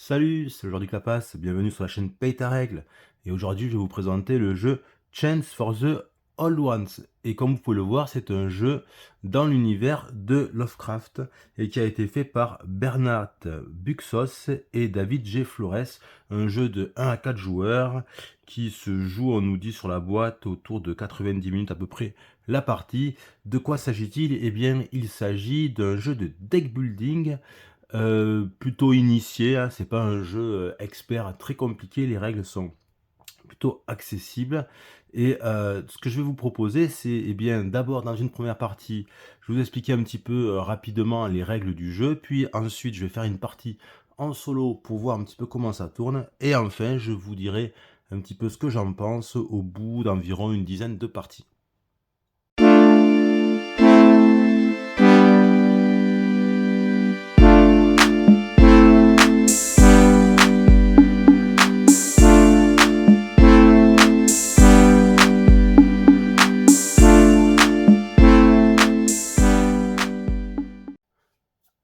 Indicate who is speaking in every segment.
Speaker 1: Salut, c'est le joueur du Clapas, bienvenue sur la chaîne Paye ta règle. Et aujourd'hui, je vais vous présenter le jeu Chance for the Old Ones. Et comme vous pouvez le voir, c'est un jeu dans l'univers de Lovecraft et qui a été fait par Bernard Buxos et David G. Flores. Un jeu de 1 à 4 joueurs qui se joue, on nous dit sur la boîte, autour de 90 minutes à peu près la partie. De quoi s'agit-il? Eh bien, il s'agit d'un jeu de deck building plutôt initié, hein, c'est pas un jeu expert très compliqué, les règles sont plutôt accessibles. Et ce que je vais vous proposer, c'est eh bien d'abord dans une première partie, je vais vous expliquer un petit peu rapidement les règles du jeu, puis ensuite je vais faire une partie en solo pour voir un petit peu comment ça tourne, et enfin je vous dirai un petit peu ce que j'en pense au bout d'environ une dizaine de parties.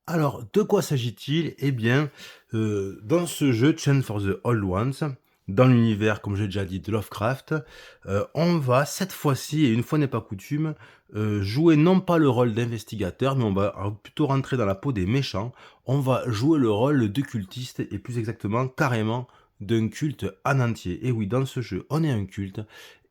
Speaker 1: Alors, de quoi s'agit-il? Eh bien, dans ce jeu, Chain for the Old Ones, dans l'univers, comme j'ai déjà dit, de Lovecraft, on va, cette fois-ci, et une fois n'est pas coutume, jouer non pas le rôle d'investigateur, mais on va plutôt rentrer dans la peau des méchants. On va jouer le rôle de cultiste, et plus exactement, carrément, d'un culte en entier. Et oui, dans ce jeu, on est un culte,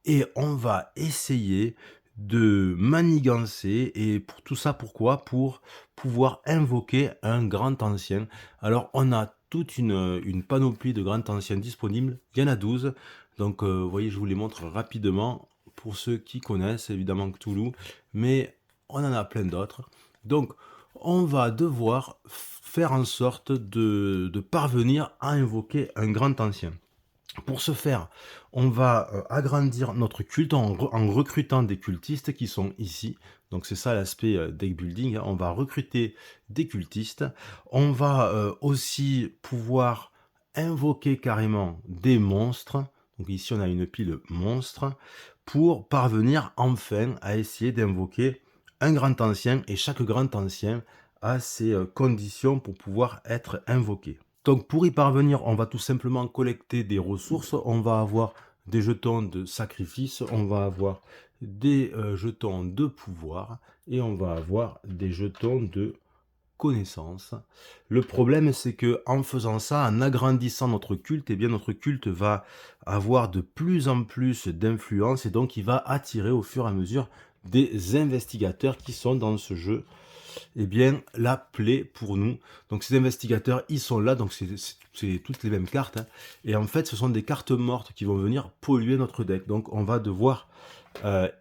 Speaker 1: et on va essayer de manigancer, et pour tout ça, pourquoi? Pour pouvoir invoquer un grand ancien. Alors, on a toute une panoplie de grands anciens disponibles. Il y en a 12. Donc, vous voyez, je vous les montre rapidement pour ceux qui connaissent, évidemment, Cthulhu. Mais on en a plein d'autres. Donc, on va devoir faire en sorte de parvenir à invoquer un grand ancien. Pour ce faire, on va agrandir notre culte en recrutant des cultistes qui sont ici. Donc c'est ça l'aspect deck building, hein. On va recruter des cultistes. On va aussi pouvoir invoquer carrément des monstres. Donc ici on a une pile monstres pour parvenir enfin à essayer d'invoquer un grand ancien. Et chaque grand ancien a ses conditions pour pouvoir être invoqué. Donc pour y parvenir, on va tout simplement collecter des ressources. On va avoir des jetons de sacrifice, on va avoir des jetons de pouvoir et on va avoir des jetons de connaissance. Le problème, c'est que en faisant ça, en agrandissant notre culte, eh bien notre culte va avoir de plus en plus d'influence et donc il va attirer au fur et à mesure des investigateurs qui sont dans ce jeu eh bien, la plaie pour nous. Donc ces investigateurs, ils sont là, donc c'est toutes les mêmes cartes, hein. Et en fait, ce sont des cartes mortes qui vont venir polluer notre deck. Donc on va devoir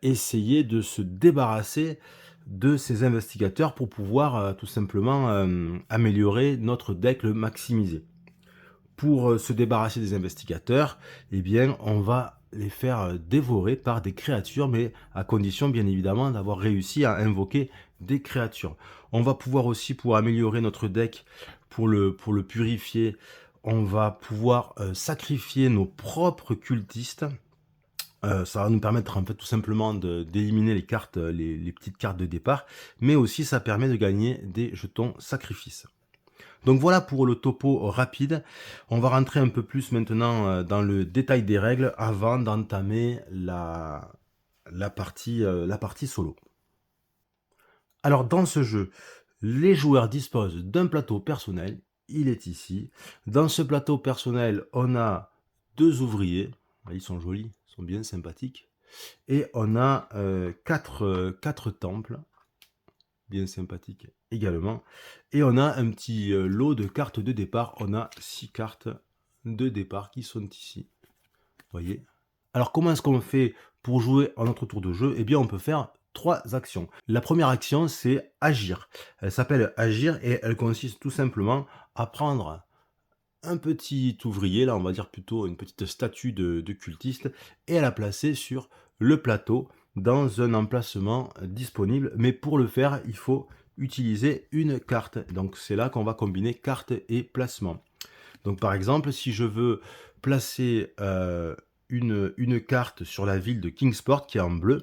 Speaker 1: essayer de se débarrasser de ces investigateurs pour pouvoir tout simplement améliorer notre deck, le maximiser. Pour se débarrasser des investigateurs, eh bien, on va les faire dévorer par des créatures, mais à condition, bien évidemment, d'avoir réussi à invoquer des créatures. On va pouvoir aussi, pour améliorer notre deck, pour le purifier, on va pouvoir sacrifier nos propres cultistes. Ça va nous permettre, en fait, tout simplement d'éliminer les cartes, les petites cartes de départ, mais aussi ça permet de gagner des jetons sacrifices. Donc voilà pour le topo rapide. On va rentrer un peu plus maintenant dans le détail des règles avant d'entamer la partie solo. Alors dans ce jeu, les joueurs disposent d'un plateau personnel. Il est ici. Dans ce plateau personnel, on a deux ouvriers. Ils sont jolis, ils sont bien sympathiques. Et on a quatre temples, bien sympathique également. Et on a un petit lot de cartes de départ. On a 6 cartes de départ qui sont ici. Vous voyez. Alors comment est-ce qu'on fait pour jouer à notre tour de jeu? Eh bien on peut faire 3 actions. La première action, c'est agir. Elle s'appelle agir et elle consiste tout simplement à prendre un petit ouvrier, là on va dire plutôt une petite statue de cultiste, et à la placer sur le plateau dans un emplacement disponible. Mais pour le faire, il faut utiliser une carte. Donc c'est là qu'on va combiner carte et placement. Donc par exemple, si je veux placer une carte sur la ville de Kingsport qui est en bleu,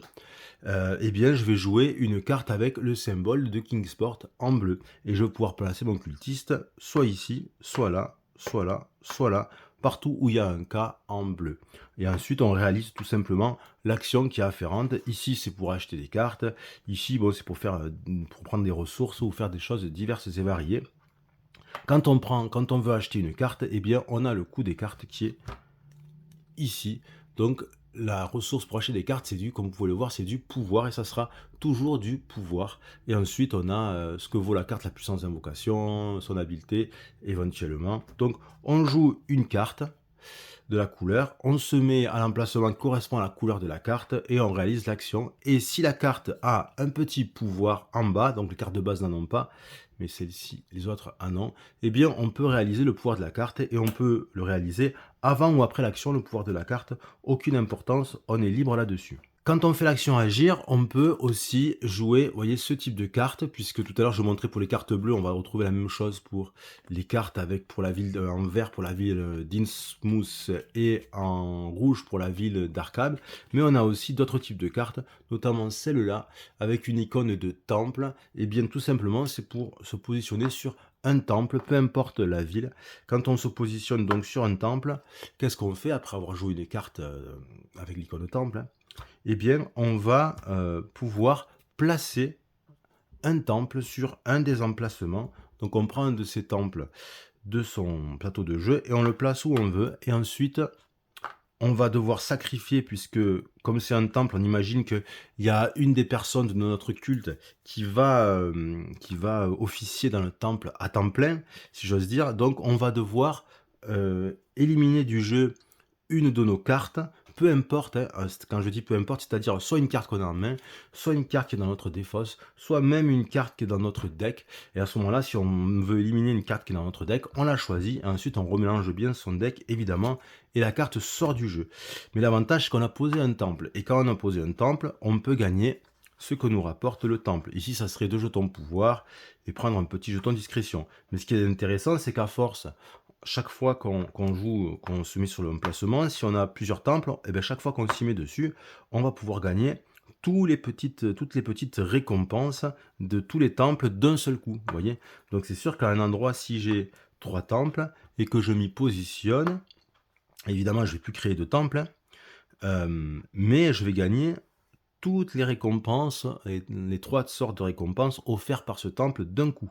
Speaker 1: eh bien je vais jouer une carte avec le symbole de Kingsport en bleu. Et je vais pouvoir placer mon cultiste soit ici, soit là, soit là, partout où il y a un K en bleu. Et ensuite, on réalise tout simplement l'action qui est afférente. Ici, c'est pour acheter des cartes. Ici, bon, c'est pour pour prendre des ressources ou faire des choses diverses et variées. Quand on veut acheter une carte, eh bien, on a le coût des cartes qui est ici. Donc, la ressource pour acheter des cartes, comme vous pouvez le voir, c'est du pouvoir et ça sera toujours du pouvoir. Et ensuite, on a ce que vaut la carte, la puissance d'invocation, son habileté, éventuellement. Donc, on joue une carte de la couleur, on se met à l'emplacement qui correspond à la couleur de la carte et on réalise l'action. Et si la carte a un petit pouvoir en bas, donc les cartes de base n'en ont pas, mais celle-ci, les autres en ont, eh bien on peut réaliser le pouvoir de la carte et on peut le réaliser avant ou après l'action, le pouvoir de la carte, aucune importance, on est libre là-dessus. Quand on fait l'action agir, on peut aussi jouer, vous voyez, ce type de carte, puisque tout à l'heure je vous montrais pour les cartes bleues, on va retrouver la même chose pour les cartes avec pour la ville en vert pour la ville d'Innsmouth et en rouge pour la ville d'Arkham. Mais on a aussi d'autres types de cartes, notamment celle-là, avec une icône de temple. Et bien tout simplement, c'est pour se positionner sur un temple, peu importe la ville. Quand on se positionne donc sur un temple, qu'est-ce qu'on fait après avoir joué des cartes avec l'icône temple, hein? Eh bien, on va pouvoir placer un temple sur un des emplacements. Donc, on prend un de ces temples de son plateau de jeu et on le place où on veut. Et ensuite, on va devoir sacrifier, puisque comme c'est un temple, on imagine qu'il y a une des personnes de notre culte qui va officier dans le temple à temps plein, si j'ose dire. Donc, on va devoir éliminer du jeu une de nos cartes, peu importe, hein, quand je dis peu importe, c'est-à-dire soit une carte qu'on a en main, soit une carte qui est dans notre défausse, soit même une carte qui est dans notre deck. Et à ce moment-là, si on veut éliminer une carte qui est dans notre deck, on la choisit, et ensuite on remélange bien son deck, évidemment, et la carte sort du jeu. Mais l'avantage, c'est qu'on a posé un temple, et quand on a posé un temple, on peut gagner ce que nous rapporte le temple. Ici, ça serait 2 jetons pouvoir, et prendre un petit jeton discrétion. Mais ce qui est intéressant, c'est qu'à force, chaque fois qu'on joue, qu'on se met sur le emplacement, si on a plusieurs temples, et bien chaque fois qu'on s'y met dessus, on va pouvoir gagner toutes les petites récompenses de tous les temples d'un seul coup. Vous voyez? Donc c'est sûr qu'à un endroit, si j'ai 3 temples et que je m'y positionne, évidemment, je ne vais plus créer de temples, hein, mais je vais gagner toutes les récompenses, et les 3 sortes de récompenses offertes par ce temple d'un coup.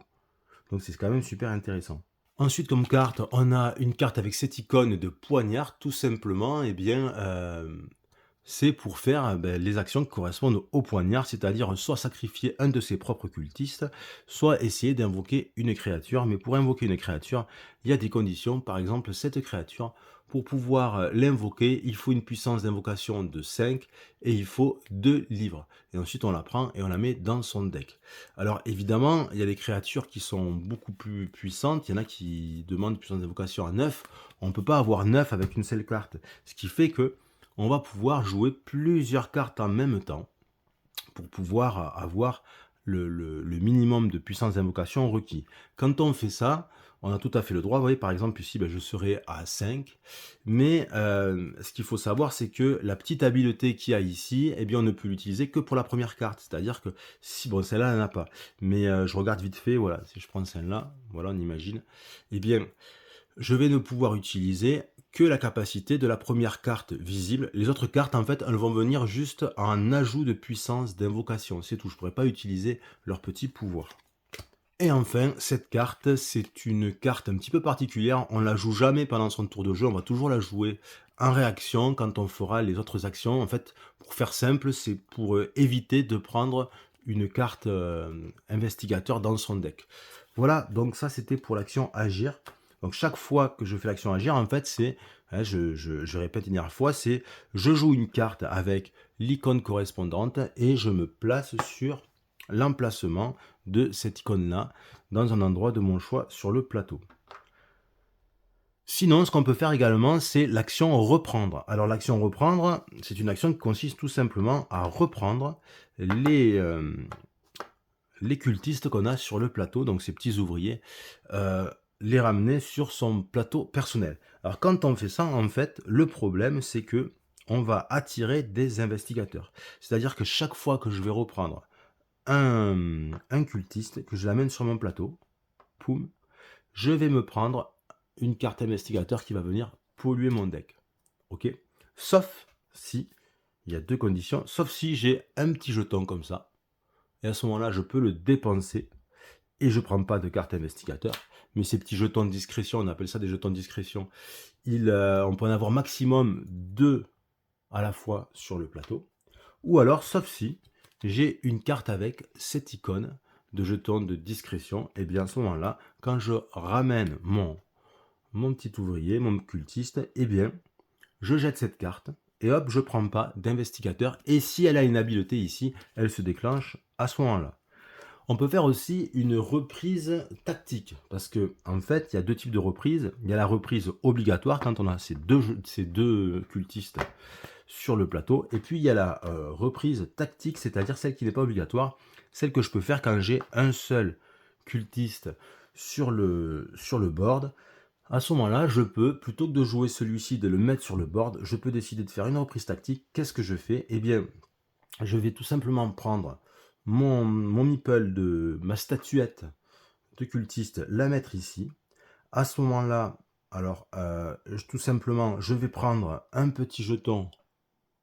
Speaker 1: Donc c'est quand même super intéressant. Ensuite, comme carte, on a une carte avec cette icône de poignard, tout simplement, eh bien, c'est pour faire les actions qui correspondent au poignard, c'est-à-dire soit sacrifier un de ses propres cultistes, soit essayer d'invoquer une créature. Mais pour invoquer une créature, il y a des conditions. Par exemple, cette créature, pour pouvoir l'invoquer, il faut une puissance d'invocation de 5 et il faut 2 livres. Et ensuite, on la prend et on la met dans son deck. Alors évidemment, il y a des créatures qui sont beaucoup plus puissantes. Il y en a qui demandent une puissance d'invocation à 9. On ne peut pas avoir 9 avec une seule carte. Ce qui fait que on va pouvoir jouer plusieurs cartes en même temps pour pouvoir avoir le minimum de puissance d'invocation requis. Quand on fait ça, on a tout à fait le droit. Vous voyez, par exemple, ici, je serai à 5. Mais ce qu'il faut savoir, c'est que la petite habileté qu'il y a ici, eh bien, on ne peut l'utiliser que pour la première carte. C'est-à-dire que, si, bon, celle-là, elle n'en a pas. Mais je regarde vite fait, voilà, si je prends celle-là, voilà, on imagine. Eh bien, je vais ne pouvoir utiliser que la capacité de la première carte visible. Les autres cartes, en fait, elles vont venir juste en ajout de puissance d'invocation. C'est tout, je ne pourrai pas utiliser leur petit pouvoir. Et enfin, cette carte, c'est une carte un petit peu particulière. On ne la joue jamais pendant son tour de jeu, on va toujours la jouer en réaction quand on fera les autres actions. En fait, pour faire simple, c'est pour éviter de prendre une carte investigateur dans son deck. Voilà, donc ça c'était pour l'action agir. Donc chaque fois que je fais l'action agir, en fait, c'est, hein, je répète une dernière fois, c'est je joue une carte avec l'icône correspondante et je me place sur l'emplacement de cette icône-là dans un endroit de mon choix sur le plateau. Sinon, ce qu'on peut faire également, c'est l'action reprendre. Alors l'action reprendre, c'est une action qui consiste tout simplement à reprendre les cultistes qu'on a sur le plateau, donc ces petits ouvriers, les ramener sur son plateau personnel. Alors quand on fait ça, en fait, le problème, c'est que on va attirer des investigateurs. C'est-à-dire que chaque fois que je vais reprendre un cultiste, que je l'amène sur mon plateau, poum, je vais me prendre une carte investigateur qui va venir polluer mon deck. Ok? Sauf si, il y a deux conditions, sauf si j'ai un petit jeton comme ça. Et à ce moment-là, je peux le dépenser et je ne prends pas de carte investigateur. Mais ces petits jetons de discrétion, on appelle ça des jetons de discrétion, on peut en avoir maximum 2 à la fois sur le plateau. Ou alors, sauf si j'ai une carte avec cette icône de jeton de discrétion, et bien à ce moment-là, quand je ramène mon petit ouvrier, mon cultiste, et bien je jette cette carte et hop, je ne prends pas d'investigateur. Et si elle a une habileté ici, elle se déclenche à ce moment-là. On peut faire aussi une reprise tactique, parce que en fait, il y a deux types de reprises. Il y a la reprise obligatoire quand on a ces deux cultistes sur le plateau, et puis il y a la reprise tactique, c'est-à-dire celle qui n'est pas obligatoire, celle que je peux faire quand j'ai un seul cultiste sur le board. À ce moment-là, je peux, plutôt que de jouer celui-ci, de le mettre sur le board, je peux décider de faire une reprise tactique. Qu'est-ce que je fais? Eh bien, je vais tout simplement prendre mon meeple de ma statuette de cultiste, la mettre ici. À ce moment-là, alors, tout simplement, je vais prendre un petit jeton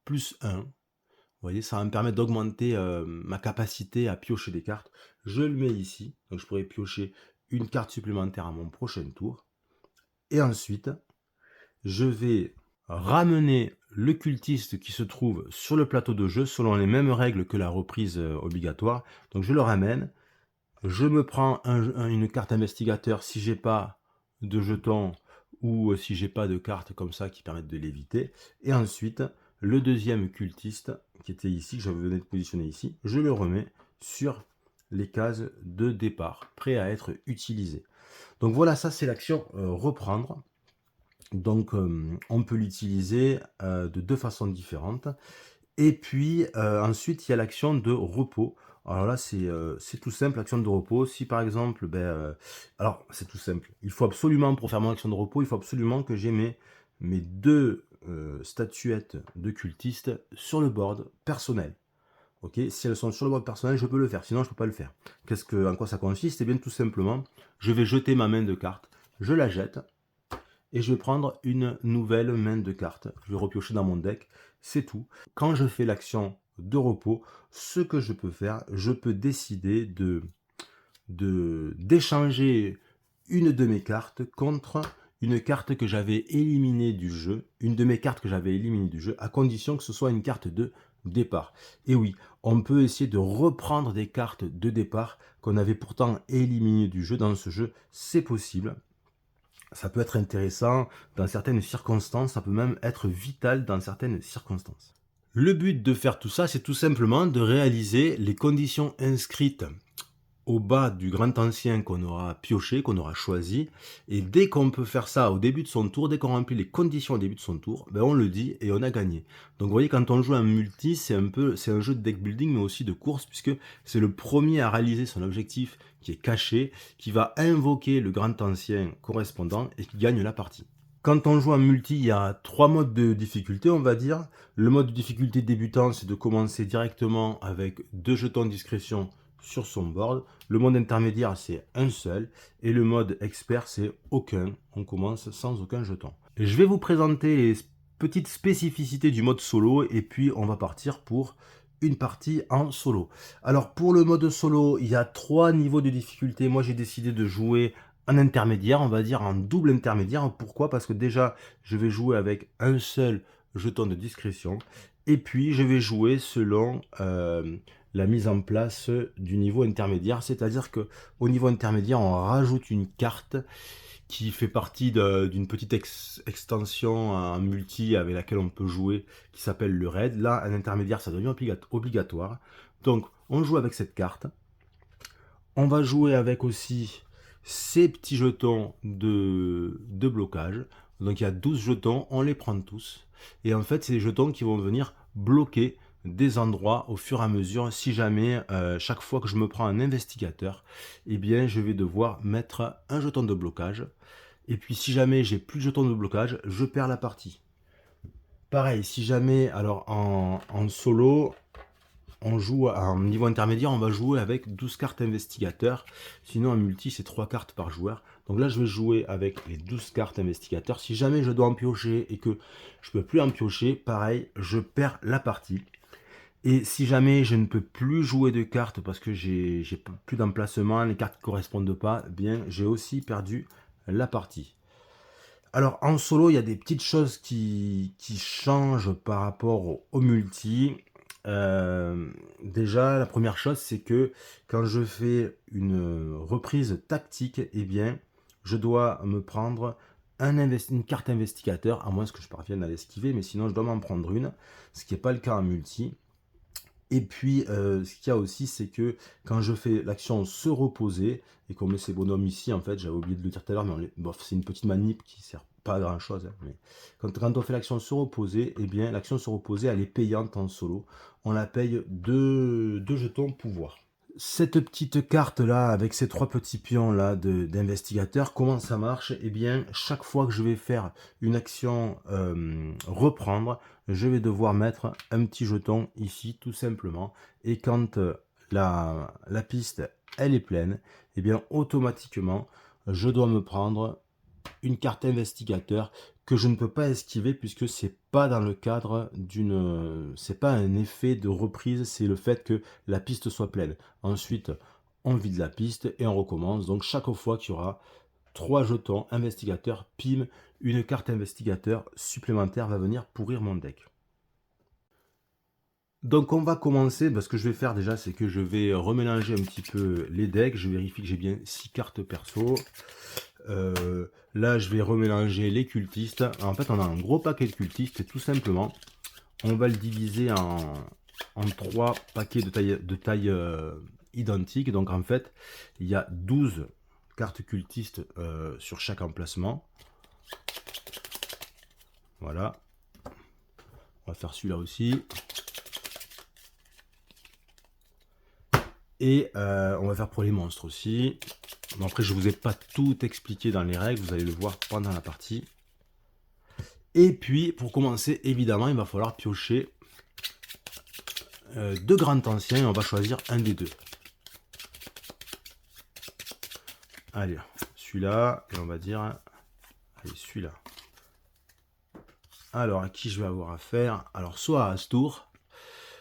Speaker 1: plus 1. Vous voyez, ça va me permettre d'augmenter ma capacité à piocher des cartes. Je le mets ici, donc je pourrais piocher une carte supplémentaire à mon prochain tour. Et ensuite, je vais ramener le cultiste qui se trouve sur le plateau de jeu selon les mêmes règles que la reprise obligatoire. Donc je le ramène, je me prends une carte investigateur si j'ai pas de jetons ou si j'ai pas de cartes comme ça qui permettent de l'éviter. Et ensuite, le deuxième cultiste qui était ici, que je venais de positionner ici, je le remets sur les cases de départ, prêt à être utilisé. Donc voilà, ça c'est l'action reprendre. Donc on peut l'utiliser de deux façons différentes. Et puis ensuite il y a l'action de repos. Alors là c'est tout simple, l'action de repos. Si par exemple, alors c'est tout simple. Il faut absolument, pour faire mon action de repos, il faut absolument que j'ai mes deux statuettes de cultistes sur le board personnel. Ok, si elles sont sur le board personnel, je peux le faire, sinon je ne peux pas le faire. En quoi ça consiste? Eh bien tout simplement, je vais jeter ma main de cartes, je la jette, et je vais prendre une nouvelle main de cartes. Je vais repiocher dans mon deck, c'est tout. Quand je fais l'action de repos, ce que je peux faire, je peux décider d'échanger une de mes cartes contre une carte que j'avais éliminée du jeu, une de mes cartes que j'avais éliminée du jeu, à condition que ce soit une carte de départ. Et oui, on peut essayer de reprendre des cartes de départ qu'on avait pourtant éliminées du jeu. Dans ce jeu, c'est possible. Ça peut être intéressant dans certaines circonstances, ça peut même être vital dans certaines circonstances. Le but de faire tout ça, c'est tout simplement de réaliser les conditions inscrites au bas du grand ancien qu'on aura pioché, qu'on aura choisi. Et dès qu'on peut faire ça au début de son tour, dès qu'on remplit les conditions au début de son tour, on le dit et on a gagné. Donc vous voyez, quand on joue un multi, c'est un jeu de deck building, mais aussi de course, puisque c'est le premier à réaliser son objectif qui est caché, qui va invoquer le grand ancien correspondant et qui gagne la partie. Quand on joue en multi, il y a 3 modes de difficulté, on va dire. Le mode de difficulté débutant, c'est de commencer directement avec 2 jetons de discrétion sur son board. Le mode intermédiaire, c'est un seul. Et le mode expert, c'est aucun. On commence sans aucun jeton. Et je vais vous présenter les petites spécificités du mode solo. Et puis, on va partir pour une partie en solo. Alors, pour le mode solo, il y a 3 niveaux de difficulté. Moi, j'ai décidé de jouer en intermédiaire, on va dire en double intermédiaire. Pourquoi? Parce que déjà, je vais jouer avec un seul jeton de discrétion. Et puis, je vais jouer selon la mise en place du niveau intermédiaire. C'est-à-dire qu'au niveau intermédiaire, on rajoute une carte qui fait partie d'une petite extension en multi avec laquelle on peut jouer, qui s'appelle le raid. Là, en intermédiaire, ça devient obligatoire. Donc, on joue avec cette carte. On va jouer avec aussi ces petits jetons de blocage. Donc il y a 12 jetons, on les prend tous. Et en fait, c'est des jetons qui vont venir bloquer des endroits au fur et à mesure. Si jamais, chaque fois que je me prends un investigateur, eh bien, je vais devoir mettre un jeton de blocage. Et puis, si jamais j'ai plus de jetons de blocage, je perds la partie. Pareil, si jamais, alors en solo, on joue à un niveau intermédiaire, on va jouer avec 12 cartes investigateurs. Sinon, en multi, c'est 3 cartes par joueur. Donc là, je vais jouer avec les 12 cartes investigateurs. Si jamais je dois en piocher et que je peux plus en piocher, pareil, je perds la partie. Et si jamais je ne peux plus jouer de cartes parce que j'ai plus d'emplacement, les cartes ne correspondent pas, eh bien j'ai aussi perdu la partie. Alors en solo, il y a des petites choses qui changent par rapport au multi. Déjà, la première chose, c'est que quand je fais une reprise tactique, eh bien, je dois me prendre une carte investigateur, à moins que je parvienne à l'esquiver, mais sinon je dois m'en prendre une, ce qui n'est pas le cas en multi. Et puis, ce qu'il y a aussi, c'est que quand je fais l'action se reposer, et qu'on met ces bonhommes ici, en fait, j'avais oublié de le dire tout à l'heure, mais bof, c'est une petite manip qui sert pas à grand chose, hein, mais quand on fait l'action se reposer, eh bien, l'action se reposer, elle est payante en solo. On la paye 2 jetons pouvoir. Cette petite carte là, avec ces 3 petits pions là d'investigateur, comment ça marche? Eh bien, chaque fois que je vais faire une action reprendre, je vais devoir mettre un petit jeton ici, tout simplement. Et quand la piste, elle est pleine, eh bien, automatiquement, je dois me prendre une carte investigateur que je ne peux pas esquiver puisque c'est pas dans le cadre c'est pas un effet de reprise, c'est le fait que la piste soit pleine. Ensuite, on vide la piste et on recommence. Donc chaque fois qu'il y aura 3 jetons investigateurs, pim, une carte investigateur supplémentaire va venir pourrir mon deck. Donc on va commencer, ce que je vais faire déjà, c'est que je vais remélanger un petit peu les decks. Je vérifie que j'ai bien 6 cartes perso. Là, je vais remélanger les cultistes. En fait, on a un gros paquet de cultistes et tout simplement, on va le diviser en 3 paquets de taille identique. Donc en fait, il y a 12 cartes cultistes sur chaque emplacement. Voilà. On va faire celui-là aussi. Et on va faire pour les monstres aussi. Bon, après, je ne vous ai pas tout expliqué dans les règles, vous allez le voir pendant la partie. Et puis, pour commencer, évidemment, il va falloir piocher 2 grands anciens et on va choisir un des 2. Allez, celui-là, et on va dire, allez, celui-là. Alors, à qui je vais avoir affaire? Alors, soit à Astur,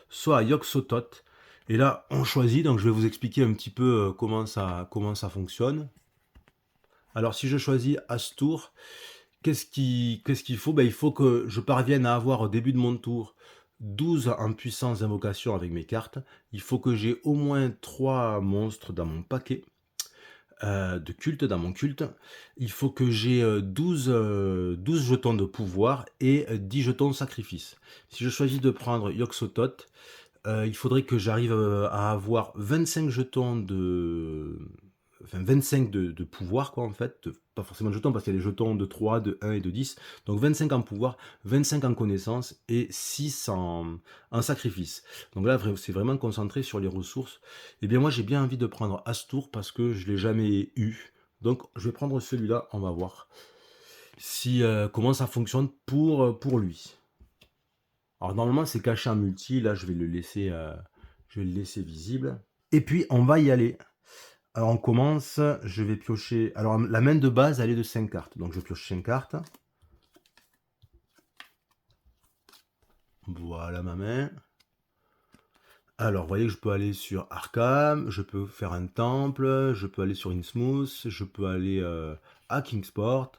Speaker 1: soit à Yog-Sothoth. Et là, on choisit, donc je vais vous expliquer un petit peu comment ça fonctionne. Alors, si je choisis Astur, qu'est-ce qu'il faut? Il faut que je parvienne à avoir au début de mon tour 12 en puissance d'invocation avec mes cartes. Il faut que j'ai au moins 3 monstres dans mon paquet de culte, dans mon culte. Il faut que j'ai 12 jetons de pouvoir et 10 jetons de sacrifice. Si je choisis de prendre Yog-Sothoth, il faudrait que j'arrive à avoir 25 jetons enfin 25 de pouvoir, quoi, en fait. Pas forcément de jetons, parce qu'il y a des jetons de 3, de 1 et de 10. Donc 25 en pouvoir, 25 en connaissance et 6 en sacrifice. Donc là, c'est vraiment concentré sur les ressources. Et bien moi, j'ai bien envie de prendre Astur parce que je ne l'ai jamais eu. Donc je vais prendre celui-là, on va voir si, comment ça fonctionne pour lui. Alors normalement c'est caché en multi, là je vais le laisser visible. Et puis on va y aller. Alors on commence, je vais piocher. Alors la main de base elle est de 5 cartes, donc je pioche 5 cartes. Voilà ma main. Alors vous voyez que je peux aller sur Arkham, je peux faire un temple, je peux aller sur Innsmouth, je peux aller à Kingsport.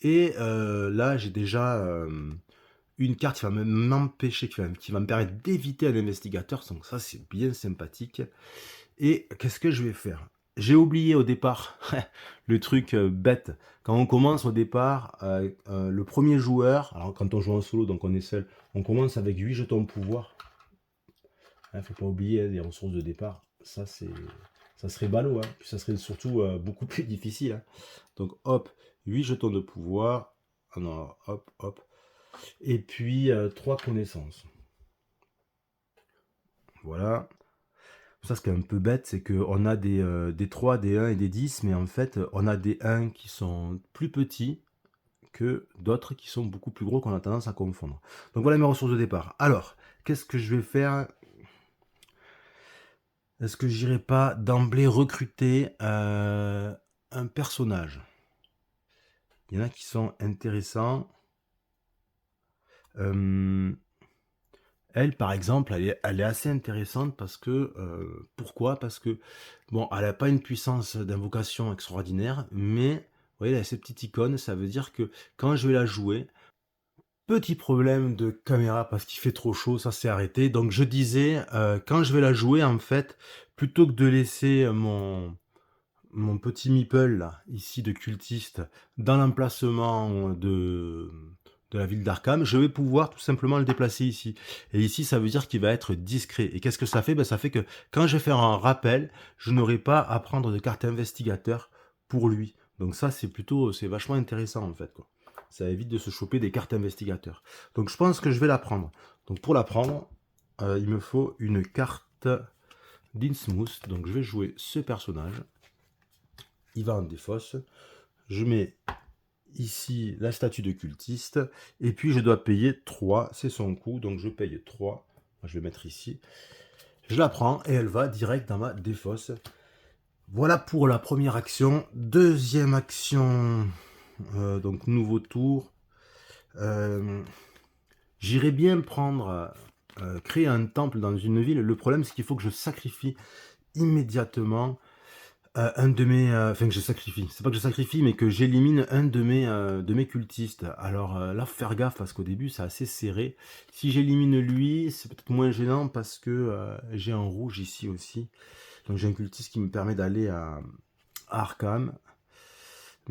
Speaker 1: Et là j'ai déjà une carte qui va m'empêcher, qui va me permettre d'éviter un investigateur, donc ça c'est bien sympathique. Et qu'est-ce que je vais faire? J'ai oublié au départ le truc bête. Quand on commence au départ, le premier joueur, alors quand on joue en solo, donc on est seul, on commence avec 8 jetons de pouvoir. Il ne faut pas oublier les ressources de départ. Ça serait ballot, hein. Puis ça serait surtout beaucoup plus difficile, hein. Donc hop, 8 jetons de pouvoir. Ah non, hop, hop. Et puis 3 connaissances. Voilà. Ça, ce qui est un peu bête, c'est qu'on a des 3, des 1 et des 10, mais en fait, on a des 1 qui sont plus petits que d'autres qui sont beaucoup plus gros, qu'on a tendance à confondre. Donc voilà mes ressources de départ. Alors, qu'est-ce que je vais faire? Est-ce que j'irai pas d'emblée recruter, un personnage? Il y en a qui sont intéressants. Hem, Elle, par exemple, elle est assez intéressante parce que, pourquoi? Parce que, bon, elle a pas une puissance d'invocation extraordinaire, mais vous voyez, elle a cette petite icône, ça veut dire que quand je vais la jouer, petit problème de caméra parce qu'il fait trop chaud, ça s'est arrêté. Donc je disais, quand je vais la jouer, en fait, plutôt que de laisser mon petit meeple là, ici de cultiste, dans l'emplacement de la ville d'Arkham, je vais pouvoir tout simplement le déplacer ici. Et ici, ça veut dire qu'il va être discret. Et qu'est-ce que ça fait? Ben, ça fait que quand je vais faire un rappel, je n'aurai pas à prendre de carte investigateur pour lui. Donc ça, c'est vachement intéressant en fait, quoi. Ça évite de se choper des cartes investigateurs. Donc je pense que je vais la prendre. Donc pour la prendre, il me faut une carte d'Innsmouth. Donc je vais jouer ce personnage. Il va en défausse. Je mets ici la statue de cultiste. Et puis je dois payer 3. C'est son coût. Donc je paye 3. Je vais mettre ici. Je la prends et elle va direct dans ma défausse. Voilà pour la première action. Deuxième action. Donc nouveau tour. J'irais bien prendre... créer un temple dans une ville. Le problème, c'est qu'il faut que je sacrifie immédiatement un de mes, enfin que je sacrifie. C'est pas que je sacrifie, mais que j'élimine un de mes cultistes. Alors là, faut faire gaffe parce qu'au début, c'est assez serré. Si j'élimine lui, c'est peut-être moins gênant parce que j'ai un rouge ici aussi. Donc j'ai un cultiste qui me permet d'aller à Arkham.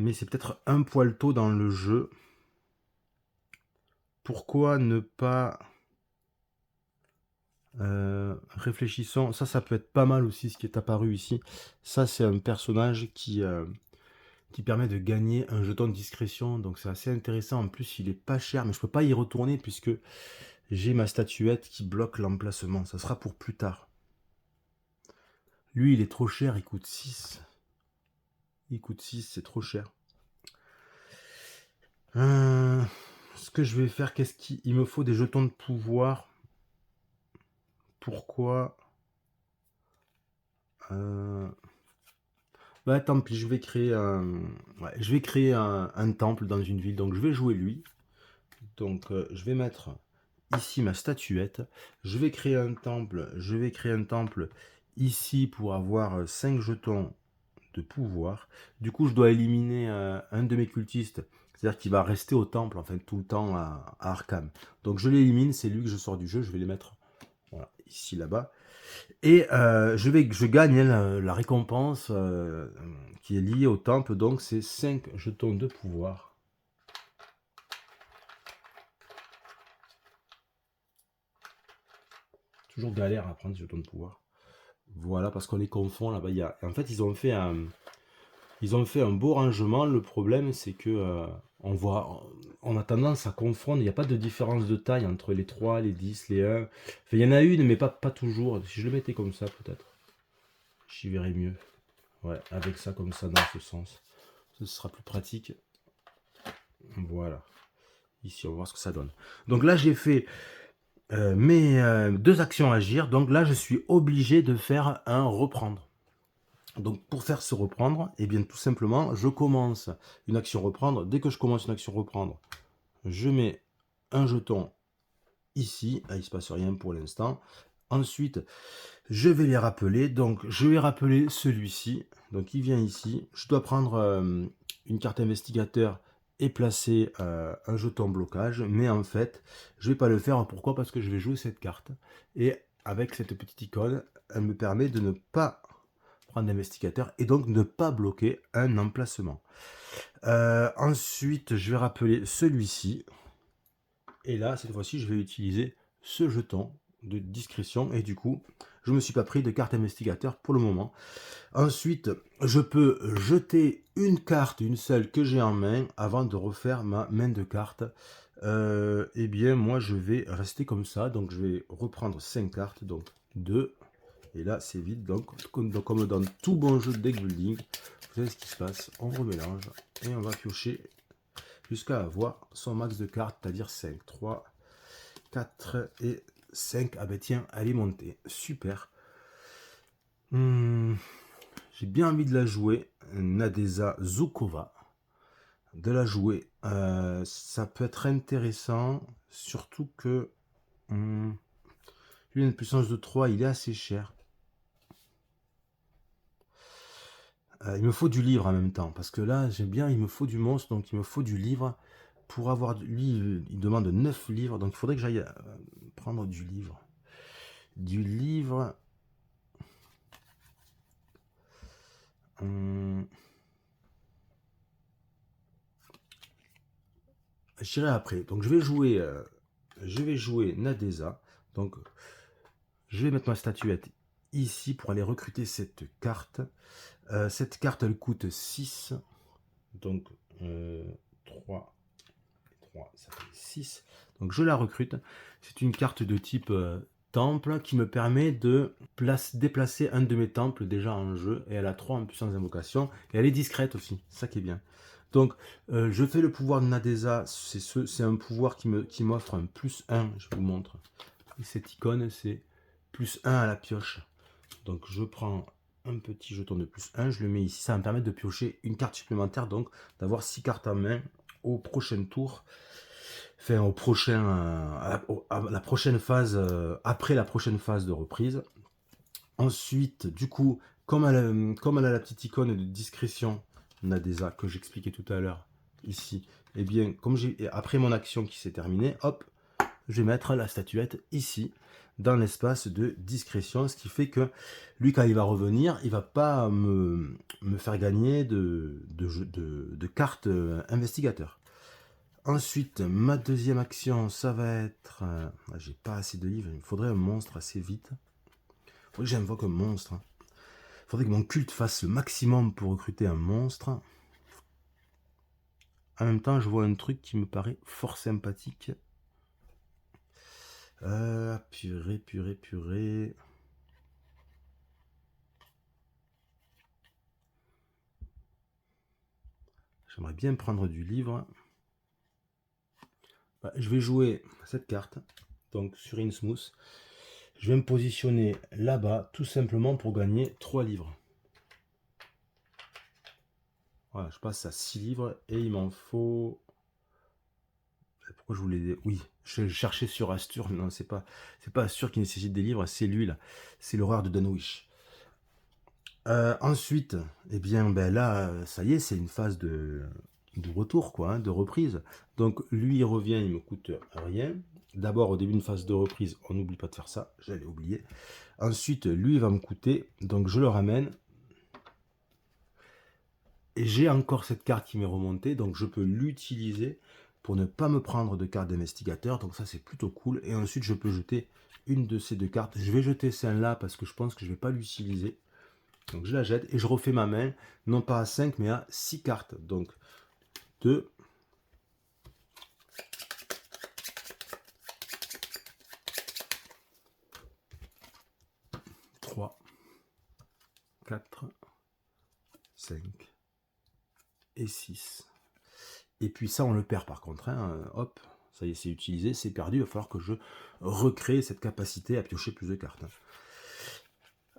Speaker 1: Mais c'est peut-être un poil tôt dans le jeu. Pourquoi ne pas... réfléchissons, ça peut être pas mal aussi ce qui est apparu ici. Ça, c'est un personnage qui permet de gagner un jeton de discrétion. Donc c'est assez intéressant. En plus, il est pas cher, mais je peux pas y retourner puisque j'ai ma statuette qui bloque l'emplacement. Ça sera pour plus tard. Lui, il est trop cher, il coûte 6. Il coûte 6, c'est trop cher. Ce que je vais faire, qu'est-ce qu'il me faut des jetons de pouvoir. Pourquoi Bah tant pis, je vais créer un temple dans une ville. Donc je vais jouer lui. Donc je vais mettre ici ma statuette. Je vais créer un temple. Je vais créer un temple ici pour avoir 5 jetons de pouvoir. Du coup, je dois éliminer un de mes cultistes. C'est-à-dire qu'il va rester au temple, enfin, tout le temps à Arkham. Donc je l'élimine, c'est lui que je sors du jeu. Je vais les mettre voilà, ici, là-bas. Et je gagne la récompense qui est liée au temple. Donc c'est 5 jetons de pouvoir. Toujours galère à prendre ces jetons de pouvoir. Voilà, parce qu'on les confond là-bas. En fait, ils ont fait un beau rangement. Le problème, c'est que on a tendance à confondre. Il n'y a pas de différence de taille entre les 3, les 10, les 1. Enfin, il y en a une, mais pas toujours. Si je le mettais comme ça, peut-être, j'y verrais mieux. Ouais, avec ça, comme ça, dans ce sens. Ce sera plus pratique. Voilà. Ici, on va voir ce que ça donne. Donc là, j'ai fait mes 2 actions agir. Donc là, je suis obligé de faire un reprendre. Donc pour faire ce reprendre, eh bien tout simplement, je commence une action reprendre. Dès que je commence une action reprendre, je mets un jeton ici. Ah, il ne se passe rien pour l'instant. Ensuite, je vais les rappeler. Donc je vais rappeler celui-ci. Donc il vient ici. Je dois prendre une carte investigateur et placer un jeton blocage. Mais en fait, je ne vais pas le faire. Pourquoi? Parce que je vais jouer cette carte. Et avec cette petite icône, elle me permet de ne pas prendre l'investigateur et donc ne pas bloquer un emplacement. Ensuite, je vais rappeler celui-ci. Et là, cette fois-ci, je vais utiliser ce jeton de discrétion. Et du coup, je ne me suis pas pris de carte investigateur pour le moment. Ensuite, je peux jeter une carte, une seule que j'ai en main, avant de refaire ma main de cartes. Eh bien, moi, je vais rester comme ça. Donc, je vais reprendre 5 cartes. Donc, 2. Et là, c'est vide. Donc, comme dans tout bon jeu de deck building, vous savez ce qui se passe. On remélange et on va piocher jusqu'à avoir son max de cartes, c'est-à-dire 5. 3, 4 et 5. Ah ben tiens, elle est montée. Super. Mmh, j'ai bien envie de la jouer, Nadeza Zhukova, de la jouer. Ça peut être intéressant, surtout que, lui, a une puissance de 3, il est assez cher. Il me faut du livre en même temps, parce que là, j'aime bien, il me faut du monstre, donc il me faut du livre pour avoir lui, il demande 9 livres, donc il faudrait que j'aille prendre du livre. Du livre. J'irai après. Donc je vais jouer Nadeza. Donc je vais mettre ma statuette ici pour aller recruter cette carte. Cette carte elle coûte 6. Donc 3, 3, ça fait 6. Donc je la recrute. C'est une carte de type temple qui me permet de déplacer un de mes temples déjà en jeu. Et elle a 3 en puissance d'invocation. Et elle est discrète aussi. C'est ça qui est bien. Donc, je fais le pouvoir de Nadeza. C'est un pouvoir qui m'offre un +1. Je vous montre. Et cette icône, c'est +1 à la pioche. Donc, je prends un petit jeton de +1. Je le mets ici. Ça va me permettre de piocher une carte supplémentaire. Donc, d'avoir 6 cartes en main au prochain tour. Enfin, à la prochaine phase, après la prochaine phase de reprise. Ensuite, du coup, comme elle a la petite icône de discrétion, Nadeza, que j'expliquais tout à l'heure, ici, et bien, après mon action qui s'est terminée, hop, je vais mettre la statuette ici, dans l'espace de discrétion, ce qui fait que lui, quand il va revenir, il va pas me faire gagner de cartes investigateurs. Ensuite, ma deuxième action, ça va être... j'ai pas assez de livres, il me faudrait un monstre assez vite. Il faudrait que j'invoque un monstre. Il faudrait que mon culte fasse le maximum pour recruter un monstre. En même temps, je vois un truc qui me paraît fort sympathique. Purée, purée, purée. J'aimerais bien prendre du livre. Je vais jouer cette carte. Donc sur Innsmouth. Je vais me positionner là-bas, tout simplement pour gagner 3 livres. Voilà, je passe à 6 livres et il m'en faut... Pourquoi je voulais... Oui, je cherchais sur Astur, mais non, c'est pas Astur qui nécessite des livres, c'est lui là. C'est l'horreur de Dunwich. Ensuite, eh bien, ben là, ça y est, c'est une phase de retour, quoi, hein, de reprise. Donc, lui, il revient, il me coûte rien. D'abord, au début d'une phase de reprise, on n'oublie pas de faire ça, j'allais oublier. Ensuite, lui, il va me coûter, donc je le ramène. Et j'ai encore cette carte qui m'est remontée, donc je peux l'utiliser pour ne pas me prendre de carte d'investigateur. Donc ça, c'est plutôt cool. Et ensuite, je peux jeter une de ces 2 cartes. Je vais jeter celle-là parce que je pense que je ne vais pas l'utiliser. Donc je la jette et je refais ma main, non pas à 5, mais à 6 cartes. Donc 2, 3, 4, 5 et 6. Et puis ça, on le perd par contre. Hein. Hop, ça y est, c'est utilisé, c'est perdu. Il va falloir que je recrée cette capacité à piocher plus de cartes.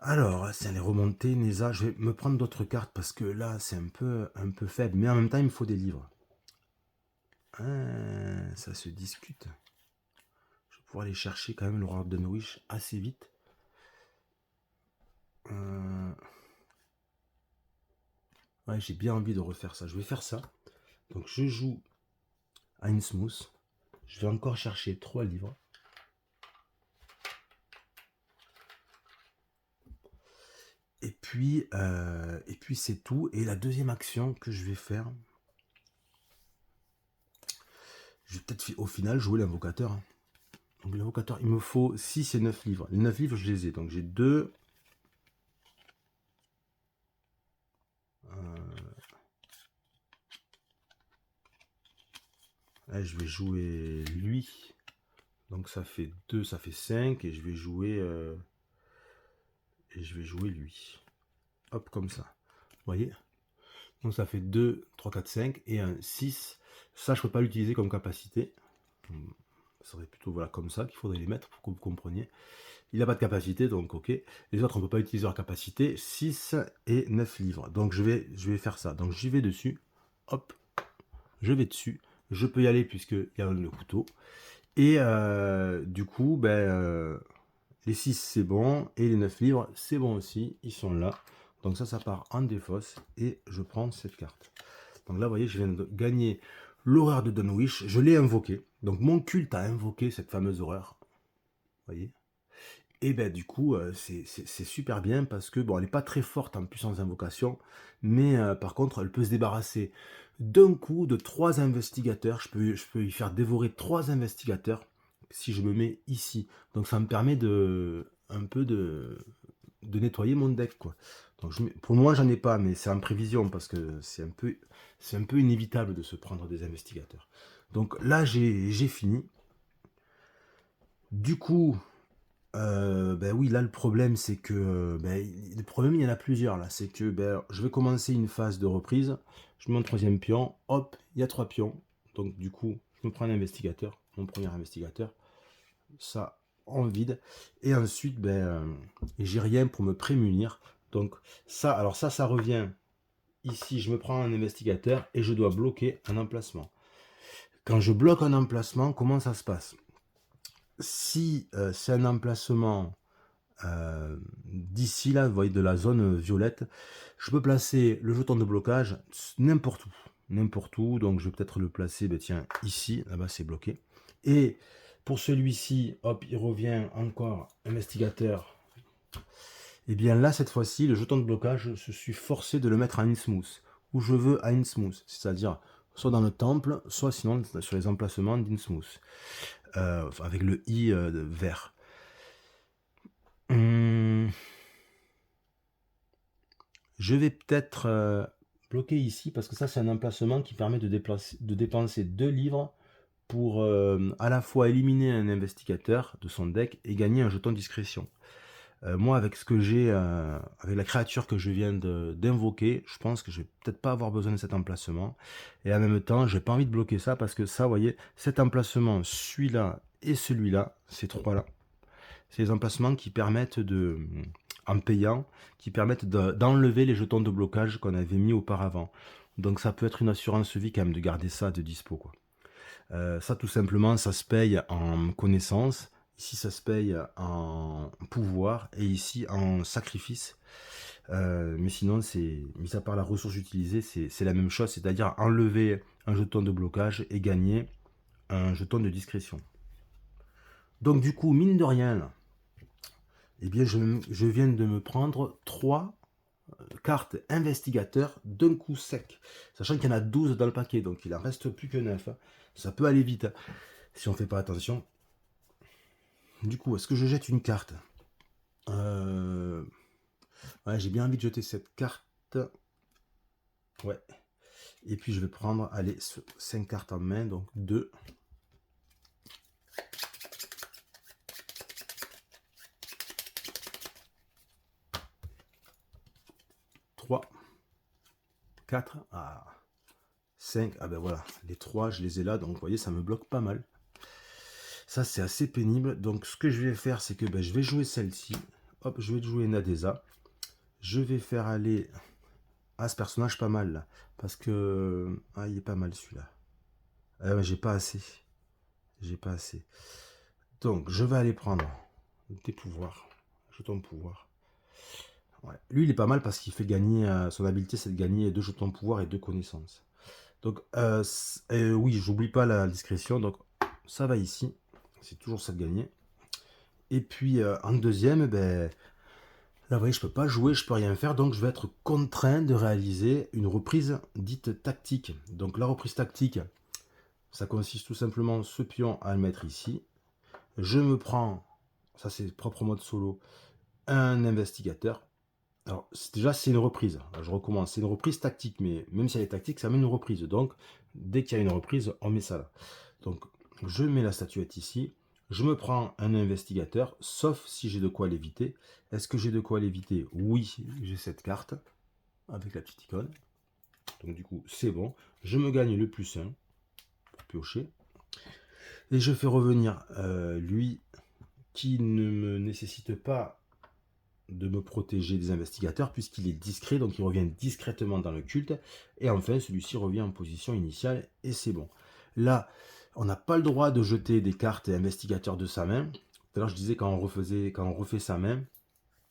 Speaker 1: Alors, c'est les remontées, Neza. Je vais me prendre d'autres cartes parce que là, c'est un peu faible. Mais en même temps, il me faut des livres. Ça se discute. Je vais pouvoir aller chercher quand même l'horreur de Dunwich assez vite. Ouais, j'ai bien envie de refaire ça. Je vais faire ça. Donc, je joue à Innsmouth. Je vais encore chercher 3 livres. Et puis c'est tout. Et la deuxième action que je vais faire, je vais peut-être au final jouer l'invocateur. Donc l'invocateur, il me faut 6 et 9 livres. Les 9 livres, je les ai. Donc j'ai 2. Là, je vais jouer lui. Donc ça fait 2, ça fait 5. Et je vais jouer lui. Hop, comme ça. Vous voyez? Donc ça fait 2, 3, 4, 5 et un 6. Ça, je ne peux pas l'utiliser comme capacité. Ça serait plutôt voilà, comme ça qu'il faudrait les mettre pour que vous compreniez. Il n'a pas de capacité, donc OK. Les autres, on ne peut pas utiliser leur capacité, 6 et 9 livres. Donc je vais faire ça. Donc j'y vais dessus, hop, je vais dessus. Je peux y aller puisqu'il y a le couteau. Et du coup, les 6 c'est bon, et les 9 livres c'est bon aussi, ils sont là. Donc ça part en défausse, et je prends cette carte. Donc là, vous voyez, je viens de gagner l'horreur de Dunwich, je l'ai invoqué. Donc mon culte a invoqué cette fameuse horreur, vous voyez. Et ben du coup, c'est super bien parce que, bon, elle n'est pas très forte en puissance d'invocation, mais par contre, elle peut se débarrasser d'un coup de 3 investigateurs. Je peux y faire dévorer 3 investigateurs si je me mets ici. Donc ça me permet un peu de nettoyer mon deck, quoi. Donc pour le moment, j'en ai pas, mais c'est en prévision parce que c'est un peu inévitable de se prendre des investigateurs. Donc là, j'ai fini. Du coup, oui, là, le problème, c'est que, le problème, il y en a plusieurs, là. C'est que, je vais commencer une phase de reprise. Je mets mon 3e pion. Hop, il y a 3 pions. Donc, du coup, je me prends un investigateur, mon premier investigateur. Ça, en vide. Et ensuite, j'ai rien pour me prémunir. Donc, ça, alors ça revient ici. Je me prends un investigateur et je dois bloquer un emplacement. Quand je bloque un emplacement, comment ça se passe? Si c'est un emplacement d'ici là, vous voyez, de la zone violette, je peux placer le jeton de blocage n'importe où. N'importe où, donc je vais peut-être le placer, tiens, ici, là-bas c'est bloqué. Et pour celui-ci, hop, il revient encore investigateur. Et bien là, cette fois-ci, le jeton de blocage, je suis forcé de le mettre à Innsmouth, où je veux à Innsmouth, c'est-à-dire soit dans le temple, soit sinon sur les emplacements d'Innsmouth, avec le I vert. Hum, Je vais peut-être bloquer ici parce que ça c'est un emplacement qui permet de dépenser 2 livres pour à la fois éliminer un investigateur de son deck et gagner un jeton discrétion. Moi avec ce que j'ai, avec la créature que je viens d'invoquer, je pense que je vais peut-être pas avoir besoin de cet emplacement. Et en même temps, j'ai pas envie de bloquer ça parce que ça, vous voyez, cet emplacement, celui-là et celui-là, ces trois-là, c'est les emplacements qui permettent en payant, qui permettent d'enlever les jetons de blocage qu'on avait mis auparavant. Donc ça peut être une assurance vie quand même de garder ça de dispo, quoi. Ça tout simplement, ça se paye en connaissance. Ici, ça se paye en pouvoir et ici en sacrifice. Mais sinon, mis à part la ressource utilisée, c'est la même chose, c'est-à-dire enlever un jeton de blocage et gagner un jeton de discrétion. Donc du coup, mine de rien, là, eh bien, je viens de me prendre 3 cartes investigateurs d'un coup sec. Sachant qu'il y en a 12 dans le paquet, donc il en reste plus que 9. Ça peut aller vite si on ne fait pas attention. Du coup, est-ce que je jette une carte? Ouais, j'ai bien envie de jeter cette carte. Ouais. Et puis je vais prendre, allez, 5 cartes en main, donc 2. 3, 4, 5, ah ben voilà, les 3 je les ai là, donc vous voyez ça me bloque pas mal. Ça c'est assez pénible, donc ce que je vais faire c'est que je vais jouer celle-ci, hop, je vais jouer Nadeza, je vais faire aller, ce personnage pas mal là, parce que, il est pas mal celui-là, ouais, j'ai pas assez, donc je vais aller prendre des pouvoirs, jetons de pouvoir. Ouais. Lui il est pas mal parce qu'il fait gagner, son habilité c'est de gagner 2 jetons de pouvoir et 2 connaissances. Donc, oui, j'oublie pas la discrétion, donc ça va ici. C'est toujours ça de gagner. Et puis, en deuxième, là, vous voyez, je peux pas jouer, je peux rien faire, donc je vais être contraint de réaliser une reprise dite tactique. Donc, la reprise tactique, ça consiste tout simplement ce pion à le mettre ici. Je me prends, ça c'est propre mode solo, un investigateur. Alors, déjà, c'est une reprise. Alors, je recommence. C'est une reprise tactique, mais même si elle est tactique, ça met une reprise. Donc, dès qu'il y a une reprise, on met ça là. Donc, je mets la statuette ici. Je me prends un investigateur, sauf si j'ai de quoi l'éviter. Est-ce que j'ai de quoi l'éviter? Oui, j'ai cette carte avec la petite icône. Donc, du coup, c'est bon. Je me gagne le +1 pour piocher. Et je fais revenir lui qui ne me nécessite pas de me protéger des investigateurs puisqu'il est discret, donc il revient discrètement dans le culte. Et enfin, celui-ci revient en position initiale et c'est bon. Là, on n'a pas le droit de jeter des cartes investigateurs de sa main. Tout à l'heure, je disais quand on refait sa main,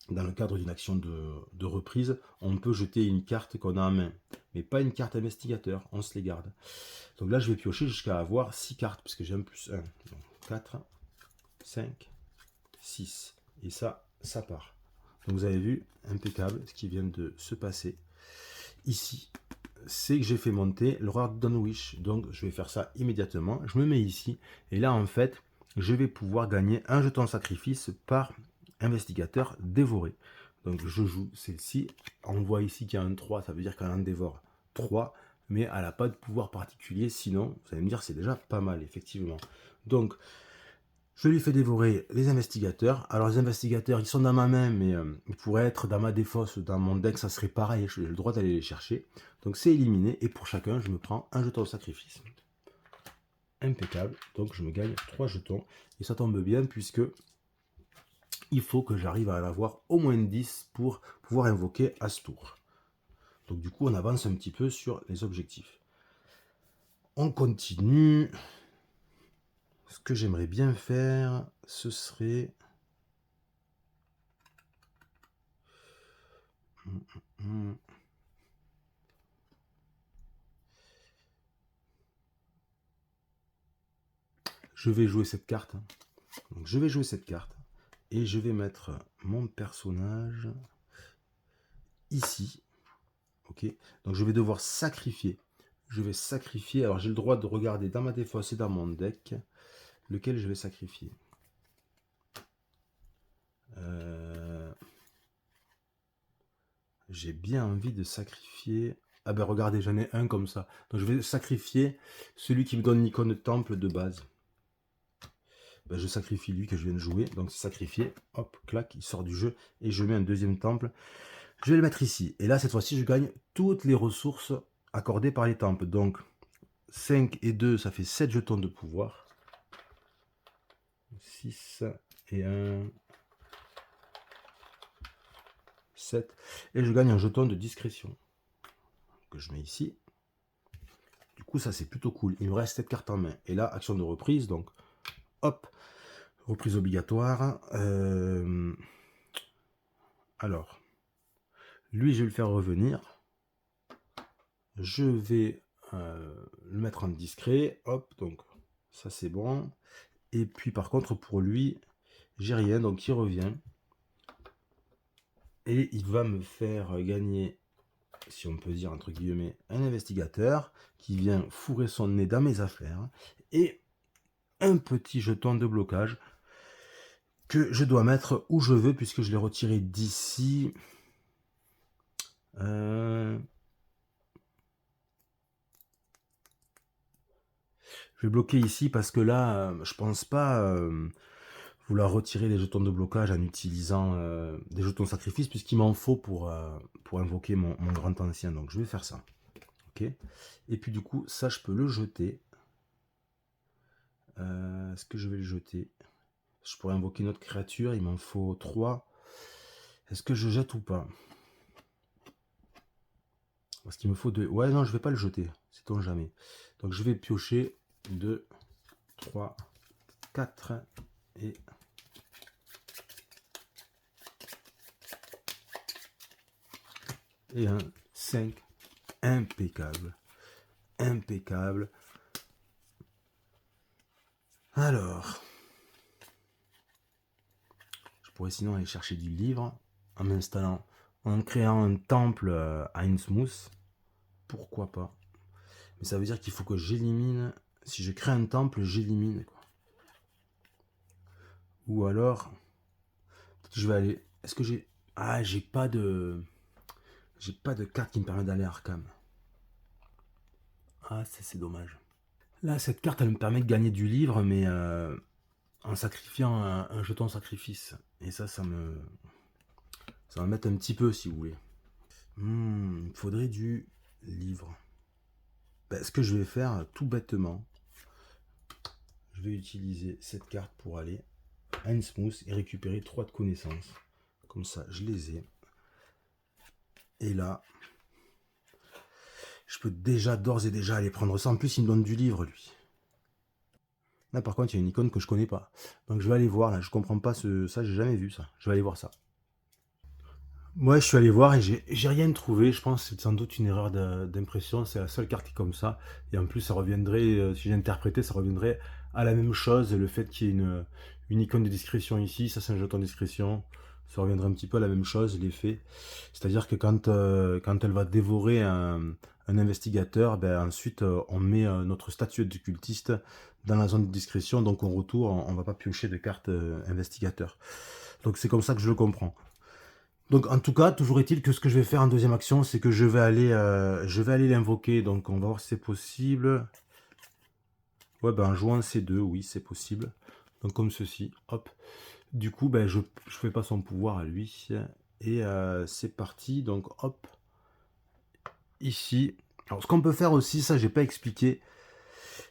Speaker 1: dans le cadre d'une action de reprise, on peut jeter une carte qu'on a en main, mais pas une carte investigateur, on se les garde. Donc là, je vais piocher jusqu'à avoir 6 cartes, puisque j'ai un plus 1. Donc 4, 5, 6. Et ça part. Donc vous avez vu, impeccable, ce qui vient de se passer. Ici, c'est que j'ai fait monter le roi Dunwich. Donc je vais faire ça immédiatement. Je me mets ici. Et là, en fait, je vais pouvoir gagner un jeton de sacrifice par investigateur dévoré. Donc je joue celle-ci. On voit ici qu'il y a un 3, ça veut dire qu'elle en dévore 3. Mais elle n'a pas de pouvoir particulier. Sinon, vous allez me dire, c'est déjà pas mal, effectivement. Donc, je lui fais dévorer les investigateurs. Alors les investigateurs, ils sont dans ma main, mais ils pourraient être dans ma défausse, dans mon deck, ça serait pareil, j'ai le droit d'aller les chercher. Donc c'est éliminé, et pour chacun, je me prends un jeton de sacrifice. Impeccable, donc je me gagne 3 jetons, et ça tombe bien, puisque il faut que j'arrive à en avoir au moins 10 pour pouvoir invoquer à ce tour. Donc du coup, on avance un petit peu sur les objectifs. On continue. Ce que j'aimerais bien faire, ce serait... Je vais jouer cette carte. Donc je vais jouer cette carte. Et je vais mettre mon personnage ici. Ok. Donc je vais devoir sacrifier. Je vais sacrifier. Alors j'ai le droit de regarder dans ma défausse et dans mon deck lequel je vais sacrifier. J'ai bien envie de sacrifier. Ah ben regardez, j'en ai un comme ça. Donc je vais sacrifier celui qui me donne l'icône de temple de base. Ben, je sacrifie lui que je viens de jouer. Donc c'est sacrifié. Hop, clac, il sort du jeu. Et je mets un deuxième temple. Je vais le mettre ici. Et là, cette fois-ci, je gagne toutes les ressources accordées par les temples. Donc 5 et 2, ça fait 7 jetons de pouvoir. 6 et 1. 7. Et je gagne un jeton de discrétion. Que je mets ici. Du coup, ça c'est plutôt cool. Il me reste cette carte en main. Et là, action de reprise. Donc, hop. Reprise obligatoire. Alors, lui, je vais le faire revenir. Je vais le mettre en discret. Hop, donc ça c'est bon. Et puis par contre, pour lui, j'ai rien. Donc il revient. Et il va me faire gagner, si on peut dire entre guillemets, un investigateur qui vient fourrer son nez dans mes affaires. Et un petit jeton de blocage que je dois mettre où je veux puisque je l'ai retiré d'ici. Je vais bloquer ici parce que là, je pense pas vouloir retirer les jetons de blocage en utilisant des jetons de sacrifice puisqu'il m'en faut pour invoquer mon grand ancien. Donc je vais faire ça. Ok. Et puis du coup, ça je peux le jeter. Est-ce que je vais le jeter? Je pourrais invoquer une autre créature, il m'en faut 3. Est-ce que je jette ou pas? Parce qu'il me faut 2. Ouais, non, je vais pas le jeter. Sait-on jamais. Donc je vais piocher 2, 3, 4 et... Et un 5. Impeccable. Impeccable. Alors... Je pourrais sinon aller chercher du livre en m'installant, en créant un temple à Innsmouth. Pourquoi pas? Mais ça veut dire qu'il faut que j'élimine. Si je crée un temple, j'élimine. Ou alors, je vais aller. Est-ce que j'ai. Ah, j'ai pas de. J'ai pas de carte qui me permet d'aller à Arkham. Ah, c'est dommage. Là, cette carte, elle me permet de gagner du livre, mais en sacrifiant un jeton sacrifice. Et ça me. Ça va mettre un petit peu, si vous voulez. Il faudrait du livre. Ben, ce que je vais faire, tout bêtement, je vais utiliser cette carte pour aller à Innsmouth et récupérer 3 de connaissances. Comme ça, je les ai. Et là, je peux déjà, d'ores et déjà, aller prendre ça. En plus, il me donne du livre, lui. Là, par contre, il y a une icône que je connais pas. Donc, je vais aller voir. Là, je comprends pas ça. J'ai jamais vu ça. Je vais aller voir ça. Ouais, je suis allé voir et j'ai rien trouvé. Je pense que c'est sans doute une erreur d'impression. C'est la seule carte qui est comme ça. Et en plus, ça reviendrait, si j'interprétais, ça reviendrait à la même chose. Le fait qu'il y ait une icône de discrétion ici, ça c'est un jeton de discrétion. Ça reviendrait un petit peu à la même chose, l'effet. C'est-à-dire que quand elle va dévorer un investigateur, ben, ensuite on met notre statuette de cultiste dans la zone de discrétion. Donc au retour, on va pas piocher de carte investigateur. Donc c'est comme ça que je le comprends. Donc en tout cas, toujours est-il que ce que je vais faire en deuxième action, c'est que je vais aller l'invoquer. Donc on va voir si c'est possible. Ouais, ben en jouant C2, oui, c'est possible. Donc comme ceci, hop. Du coup, ben, je fais pas son pouvoir à lui. Et c'est parti. Donc hop, ici. Alors ce qu'on peut faire aussi, ça j'ai pas expliqué,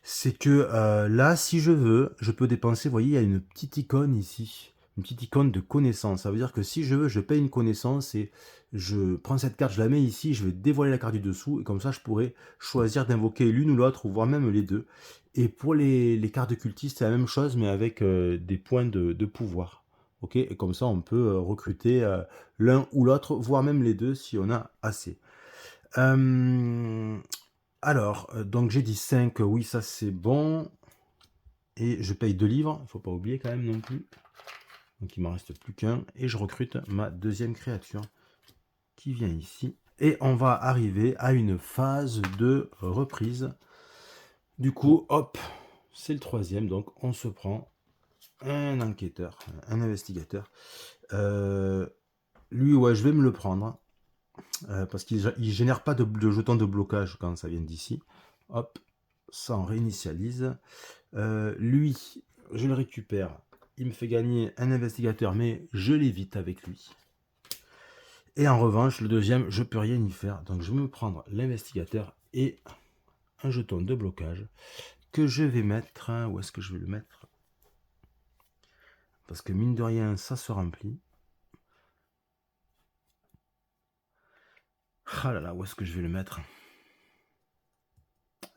Speaker 1: c'est que là, si je veux, je peux dépenser, vous voyez, il y a une petite icône ici. Une petite icône de connaissance. Ça veut dire que si je veux, je paye une connaissance et je prends cette carte, je la mets ici, je vais dévoiler la carte du dessous et comme ça, je pourrais choisir d'invoquer l'une ou l'autre, ou voire même les deux. Et pour les cartes de cultistes, c'est la même chose, mais avec des points de pouvoir. Ok, et comme ça, on peut recruter l'un ou l'autre, voire même les deux si on a assez. Alors, donc j'ai dit 5, oui, ça c'est bon. Et je paye 2 livres, il ne faut pas oublier quand même non plus. Donc il m'en reste plus qu'un. Et je recrute ma deuxième créature qui vient ici. Et on va arriver à une phase de reprise. Du coup, hop, c'est le troisième. Donc on se prend un enquêteur, un investigateur. Lui, ouais, je vais me le prendre. Parce qu'il ne génère pas de jetons de blocage quand ça vient d'ici. Hop, ça on réinitialise. Lui, je le récupère. Il me fait gagner un investigateur, mais je l'évite avec lui. Et en revanche, le deuxième, je peux rien y faire. Donc je vais me prendre l'investigateur et un jeton de blocage que je vais mettre. Où est-ce que je vais le mettre? Parce que mine de rien, ça se remplit. Ah là là, où est-ce que je vais le mettre?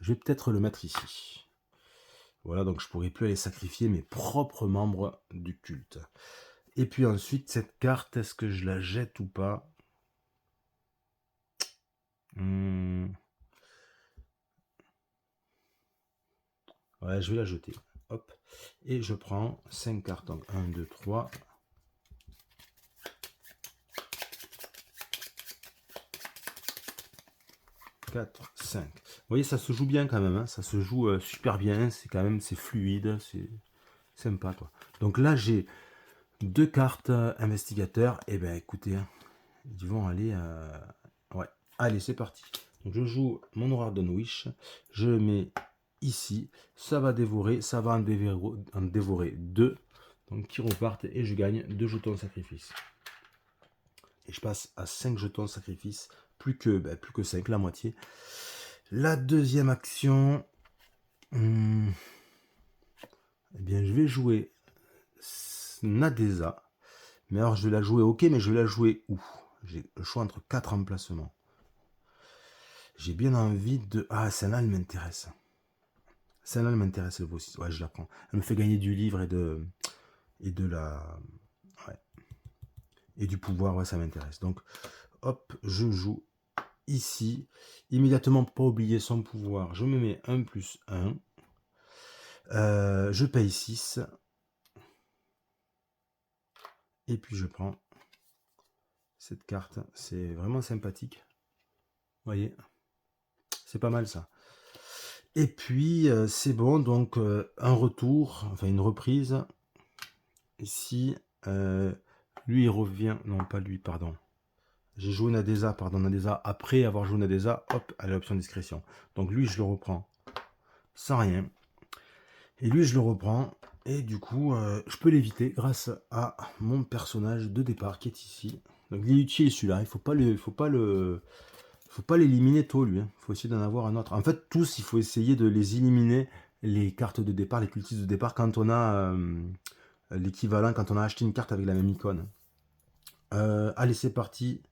Speaker 1: Je vais peut-être le mettre ici. Voilà, donc je pourrais plus aller sacrifier mes propres membres du culte. Et puis ensuite, cette carte, est-ce que je la jette ou pas? Ouais, je vais la jeter. Hop. Et je prends 5 cartes. Donc 1, 2, 3. 4, 5. Vous voyez, ça se joue bien quand même. Hein. Ça se joue super bien. C'est quand même, c'est fluide. C'est sympa, quoi. Donc là, j'ai 2 cartes investigateurs. Et ben écoutez, hein, ils vont aller... Ouais. Allez, c'est parti. Donc je joue mon Horar Dunwich. Je mets ici. Ça va dévorer. Ça va en dévorer 2. Donc qui repartent. Et je gagne 2 jetons de sacrifice. Et je passe à 5 jetons de sacrifice. Plus que 5, la moitié. La deuxième action. Eh bien, je vais jouer Nadeza. Mais alors, je vais la jouer ok, mais je vais la jouer où? J'ai le choix entre 4 emplacements. J'ai bien envie de... Ah, celle-là, elle m'intéresse. Celle-là, elle m'intéresse, elle vaut 6. Ouais, je la prends. Elle me fait gagner du livre et de la... Ouais. Et du pouvoir, ouais, ça m'intéresse. Donc, hop, je joue ici. Immédiatement, pour pas oublier son pouvoir, je me mets 1 plus 1. Je paye 6. Et puis je prends cette carte. C'est vraiment sympathique. Vous voyez, c'est pas mal ça. Et puis c'est bon, donc un retour, enfin une reprise. Ici, lui il revient, non pas lui, pardon. J'ai joué Nadeza, pardon, Nadeza. Après avoir joué Nadeza, hop, à l'option discrétion. Donc lui, je le reprends sans rien. Et lui, je le reprends. Et du coup, je peux l'éviter grâce à mon personnage de départ qui est ici. Donc il est utile celui-là. Il faut pas l'éliminer tôt lui. Il faut essayer d'en avoir un autre. En fait, tous, il faut essayer de les éliminer les cartes de départ, les cultistes de départ, quand on a l'équivalent, quand on a acheté une carte avec la même icône. Allez, c'est parti.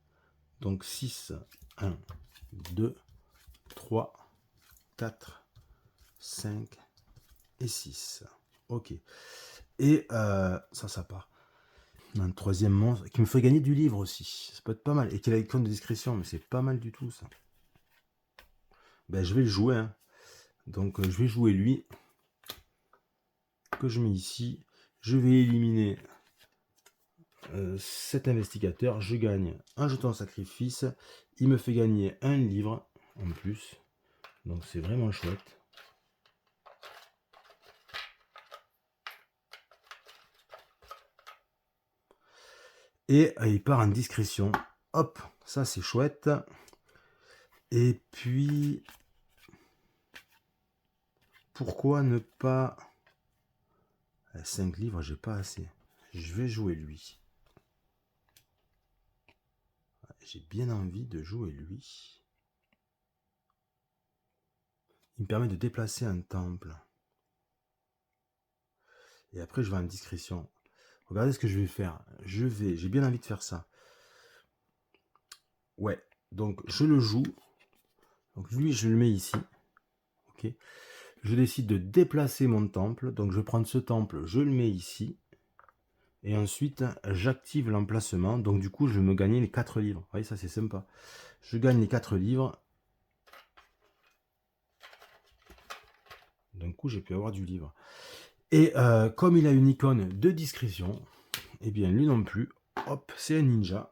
Speaker 1: Donc 6, 1, 2, 3, 4, 5 et 6. Ok. Et ça part. Un troisième monstre qui me fait gagner du livre aussi. Ça peut être pas mal. Et qui a l'icône de discrétion, mais c'est pas mal du tout ça. Ben, je vais le jouer. Hein. Donc je vais jouer lui. Que je mets ici. Je vais éliminer cet investigateur. Je gagne un jeton sacrifice. Il me fait gagner un livre en plus. Donc c'est vraiment chouette. Et il part en discrétion. Hop, ça c'est chouette. Et puis, pourquoi ne pas... 5 livres, j'ai pas assez. Je vais jouer lui. J'ai bien envie de jouer lui. Il me permet de déplacer un temple. Et après, je vais en discrétion. Regardez ce que je vais faire. J'ai bien envie de faire ça. Ouais, donc je le joue. Donc lui, je le mets ici. Ok. Je décide de déplacer mon temple. Donc je vais prendre ce temple, je le mets ici. Et ensuite, j'active l'emplacement. Donc du coup, je vais me gagner les 4 livres. Vous voyez, ça c'est sympa. Je gagne les 4 livres. D'un coup, j'ai pu avoir du livre. Et comme il a une icône de discrétion, eh bien lui non plus. Hop, c'est un ninja.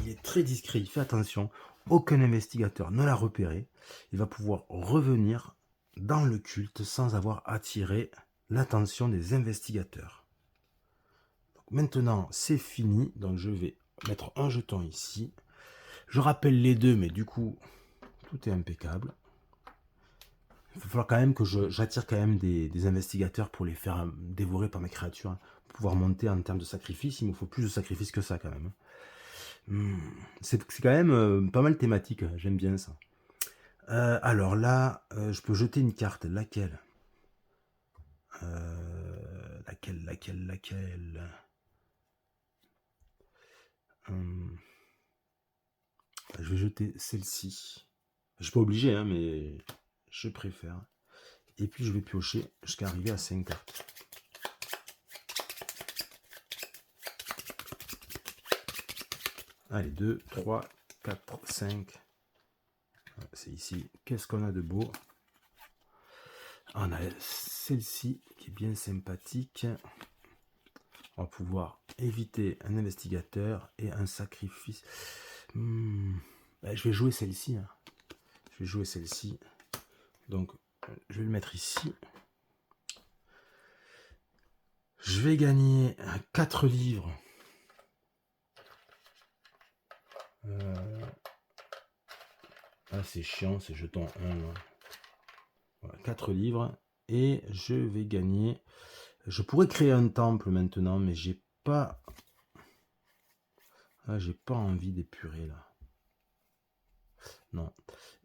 Speaker 1: Il est très discret, il fait attention. Aucun investigateur ne l'a repéré. Il va pouvoir revenir dans le culte sans avoir attiré l'attention des investigateurs. Donc maintenant, c'est fini. Donc je vais mettre un jeton ici. Je rappelle les deux, mais du coup, tout est impeccable. Il va falloir quand même que j'attire quand même des investigateurs pour les faire dévorer par mes créatures. Hein. Pour pouvoir monter en termes de sacrifice, il me faut plus de sacrifice que ça quand même. C'est quand même pas mal thématique, j'aime bien ça. Alors là, je peux jeter une carte. Laquelle Laquelle Je vais jeter celle-ci. Je suis pas obligé, hein, mais je préfère. Et puis je vais piocher jusqu'à arriver à 5 cartes. Allez, 2, 3, 4, 5. C'est ici. Qu'est-ce qu'on a de beau? On a celle-ci qui est bien sympathique. On va pouvoir éviter un investigateur et un sacrifice. Je vais jouer celle-ci. Hein. Je vais jouer celle-ci. Donc, je vais le mettre ici. Je vais gagner 4 livres. Ah, c'est chiant, c'est jeton 1. Voilà, 4 livres. Et je vais gagner... Je pourrais créer un temple maintenant, mais j'ai pas... Ah, j'ai pas envie d'épurer là. Non.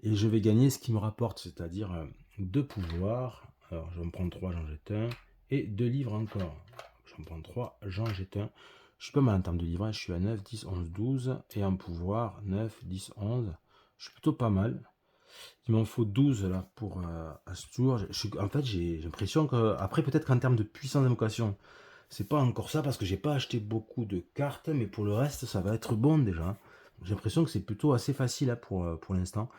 Speaker 1: Et je vais gagner ce qui me rapporte, c'est-à-dire 2 pouvoirs. Alors, je vais en prendre 3, j'en jette un. Et 2 livres encore. J'en prends 3, j'en jette un. Je suis pas mal en termes de livres. Je suis à 9, 10, 11, 12. Et en pouvoir, 9, 10, 11. Je suis plutôt pas mal. Il m'en faut 12 là pour à ce tour. En fait, j'ai l'impression que... Après, peut-être qu'en termes de puissance d'invocation, c'est pas encore ça parce que j'ai pas acheté beaucoup de cartes. Mais pour le reste, ça va être bon déjà. J'ai l'impression que c'est plutôt assez facile hein, pour l'instant.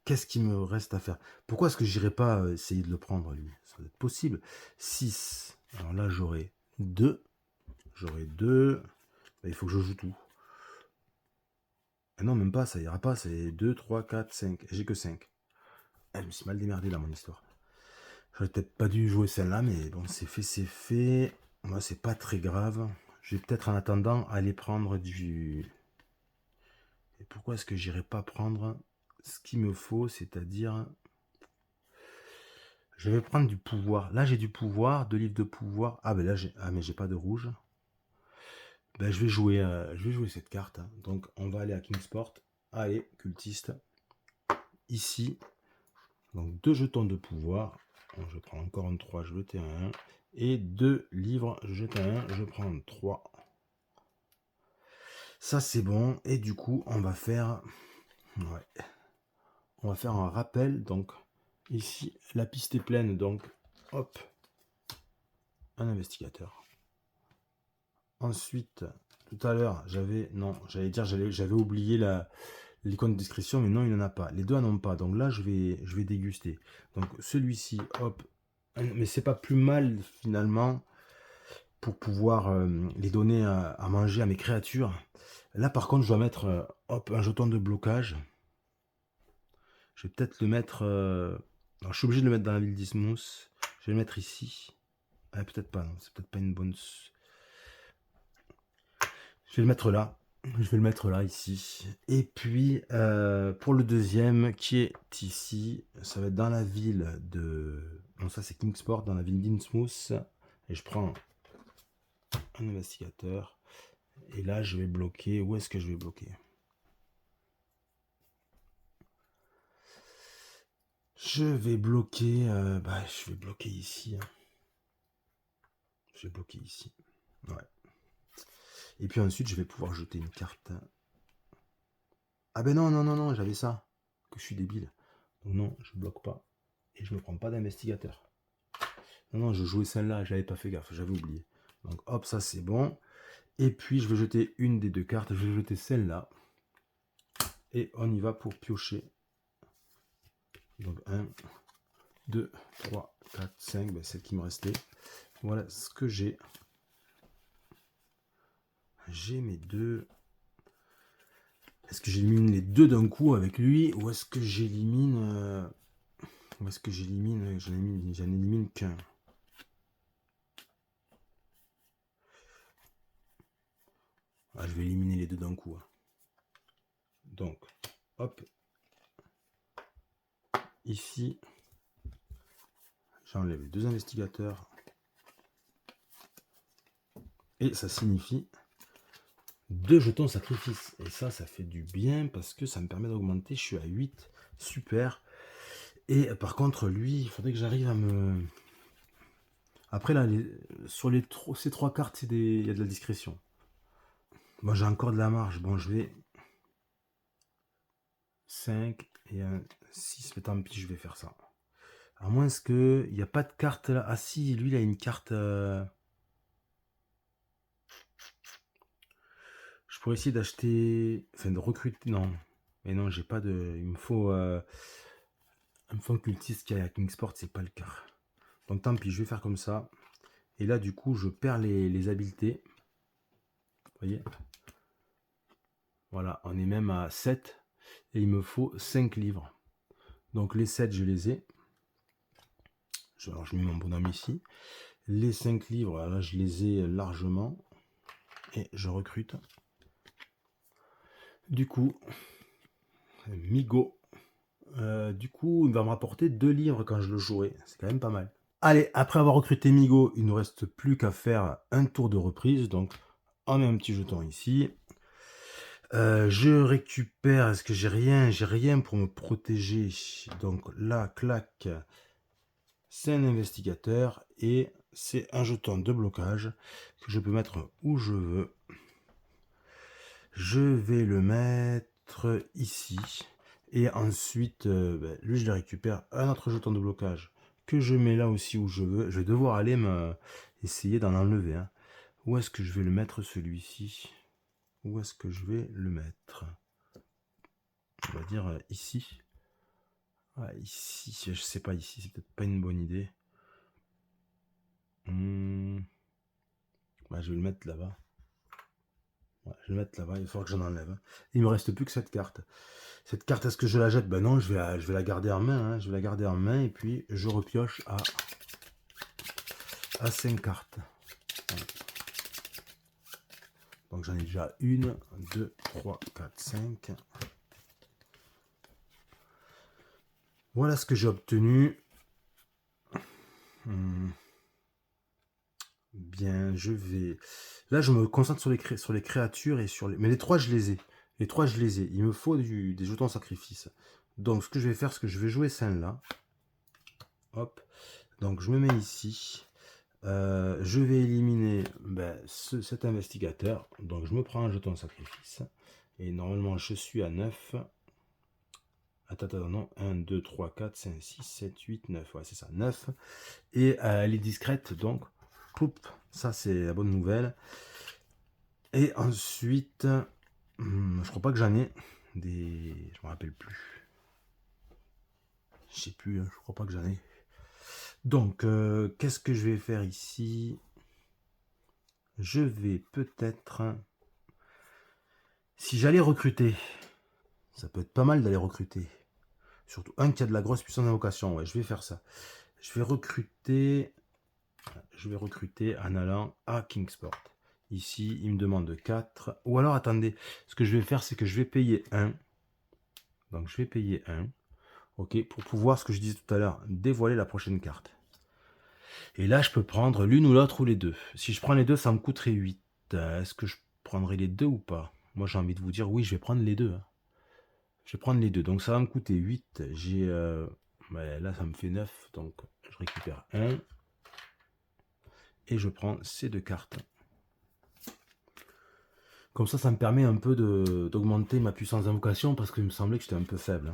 Speaker 1: Qu'est-ce qu'il me reste à faire? Pourquoi est-ce que j'irai pas essayer de le prendre, lui? Ça doit être possible. 6. Alors là, j'aurai 2. J'aurai 2. Il faut que je joue tout. Ah non, même pas, ça ira pas. C'est 2, 3, 4, 5. J'ai que 5. Je me suis mal démerdé dans mon histoire. J'aurais peut-être pas dû jouer celle-là, mais bon, c'est fait, c'est fait. Moi, c'est pas très grave. Je vais peut-être en attendant aller prendre du... Et pourquoi est-ce que j'irai pas prendre ce qu'il me faut, c'est-à-dire... Je vais prendre du pouvoir. Là, j'ai du pouvoir, 2 livres de pouvoir. Ah, ben là, mais j'ai pas de rouge. Ben, je vais jouer cette carte. Hein. Donc, on va aller à Kingsport. Allez, cultiste. ici. Donc 2 jetons de pouvoir. Donc, je prends encore un 3, je jette un 1. Et 2 livres, je jette un 1, je prends 3. Ça c'est bon. Et du coup, on va faire... Ouais. On va faire un rappel. Donc ici, la piste est pleine. Donc hop, un investigateur. Ensuite, tout à l'heure, j'avais oublié l'icône de discrétion, mais non, il n'en a pas. Les deux n'en ont pas, donc là, je vais déguster. Donc celui-ci, hop, mais c'est pas plus mal finalement pour pouvoir les donner à manger à mes créatures. Là, par contre, je dois mettre, hop, un jeton de blocage. Je vais peut-être le mettre... alors, je suis obligé de le mettre dans la ville d'Ismos. Je vais le mettre ici. Ah, peut-être pas, non, c'est peut-être pas une bonne... Je vais le mettre là. Je vais le mettre là, ici. Et puis, pour le deuxième, qui est ici, ça va être dans la ville de... Non, ça c'est Kingsport, dans la ville d'Innsmouth. Et je prends un investigateur. Et là, je vais bloquer... Où est-ce que je vais bloquer? Je vais bloquer... je vais bloquer ici. Hein. Je vais bloquer ici. Ouais. Et puis ensuite, je vais pouvoir jeter une carte. Ah ben non, non, non, non, j'avais ça. Que je suis débile. Donc non, je bloque pas. Et je ne prends pas d'investigateur. Non, non, je jouais celle-là, j'avais pas fait gaffe, j'avais oublié. Donc hop, ça c'est bon. Et puis je vais jeter une des deux cartes, je vais jeter celle-là. Et on y va pour piocher. Donc 1, 2, 3, 4, 5, ben, celle qui me restait. Voilà ce que j'ai. J'ai mes deux. Est-ce que j'élimine les deux d'un coup avec lui ou est-ce que j'élimine... Ou est-ce que j'élimine... J'en élimine qu'un. Ah, je vais éliminer les deux d'un coup. Hein. Donc, hop. Ici, j'enlève les deux investigateurs. Et ça signifie 2 jetons sacrifice. Et ça fait du bien parce que ça me permet d'augmenter. Je suis à 8. Super. Et par contre, lui, il faudrait que j'arrive à me... Après, là, sur ces 3 cartes, il y a de la discrétion. Moi, j'ai encore de la marge. Bon, je vais... 5 et un 6. Mais tant pis, je vais faire ça. À moins qu'il n'y a pas de carte là. Ah si, lui, il a une carte... Je pourrais essayer d'acheter... Enfin, de recruter... Non. Mais non, j'ai pas de... Il me faut un cultiste qui est à Kingsport, c'est pas le cas. Donc tant pis, je vais faire comme ça. Et là, du coup, je perds les habiletés. Vous voyez? Voilà, on est même à 7. Et il me faut 5 livres. Donc les 7, je les ai. Alors, je mets mon bonhomme ici. Les 5 livres, là, je les ai largement. Et je recrute. Du coup, Migo. Du coup, il va me rapporter 2 livres quand je le jouerai. C'est quand même pas mal. Allez, après avoir recruté Migo, il ne nous reste plus qu'à faire un tour de reprise. Donc, on met un petit jeton ici. Je récupère... Est-ce que j'ai rien? J'ai rien pour me protéger. Donc là, clac. C'est un investigateur. Et c'est un jeton de blocage que je peux mettre où je veux. Je vais le mettre ici. Et ensuite, lui, je le récupère. Un autre jeton de blocage que je mets là aussi où je veux. Je vais devoir aller essayer d'en enlever. Hein. Où est-ce que je vais le mettre celui-ci? Où est-ce que je vais le mettre? On va dire ici. Ah, ici, je sais pas, ici, c'est peut-être pas une bonne idée. Je vais le mettre là-bas. Ouais, je vais le mettre là-bas, il va falloir que j'en enlève. Hein. Il me reste plus que cette carte. Cette carte, est-ce que je la jette? Ben non, je vais la garder en main. Hein. Je vais la garder en main et puis je repioche à 5 cartes. Voilà. Donc j'en ai déjà 1, 2, 3, 4, 5. Voilà ce que j'ai obtenu. Bien, je vais... Là, je me concentre sur les créatures et sur les... Mais les 3, je les ai. Les 3, je les ai. Il me faut des jetons sacrifice. Donc ce que je vais faire, c'est que je vais jouer celle-là. Hop. Donc je me mets ici. Je vais éliminer cet investigateur. Donc je me prends un jeton de sacrifice. Et normalement je suis à 9. Attends, non. 1, 2, 3, 4, 5, 6, 7, 8, 9. Ouais, c'est ça, 9. Et elle est discrète, donc. Poup, ça c'est la bonne nouvelle. Et ensuite, je crois pas que j'en ai des... Je me rappelle plus. Je sais plus, je crois pas que j'en ai. Donc, qu'est-ce que je vais faire ici? Je vais peut-être... Si j'allais recruter, ça peut être pas mal d'aller recruter. Surtout un qui a de la grosse puissance d'invocation. Ouais, je vais faire ça. Je vais recruter en allant à Kingsport. Ici, il me demande 4. Ou alors, attendez, ce que je vais faire, c'est que je vais payer 1. Donc, je vais payer 1. Ok, pour pouvoir, ce que je disais tout à l'heure, dévoiler la prochaine carte. Et là, je peux prendre l'une ou l'autre ou les deux. Si je prends les deux, ça me coûterait 8. Est-ce que je prendrai les deux ou pas? Moi, j'ai envie de vous dire, oui, je vais prendre les deux. Je vais prendre les deux. Donc, ça va me coûter 8. J'ai... là, ça me fait 9. Donc, je récupère 1. Et je prends ces deux cartes. Comme ça me permet un peu d'augmenter ma puissance d'invocation parce qu'il me semblait que j'étais un peu faible.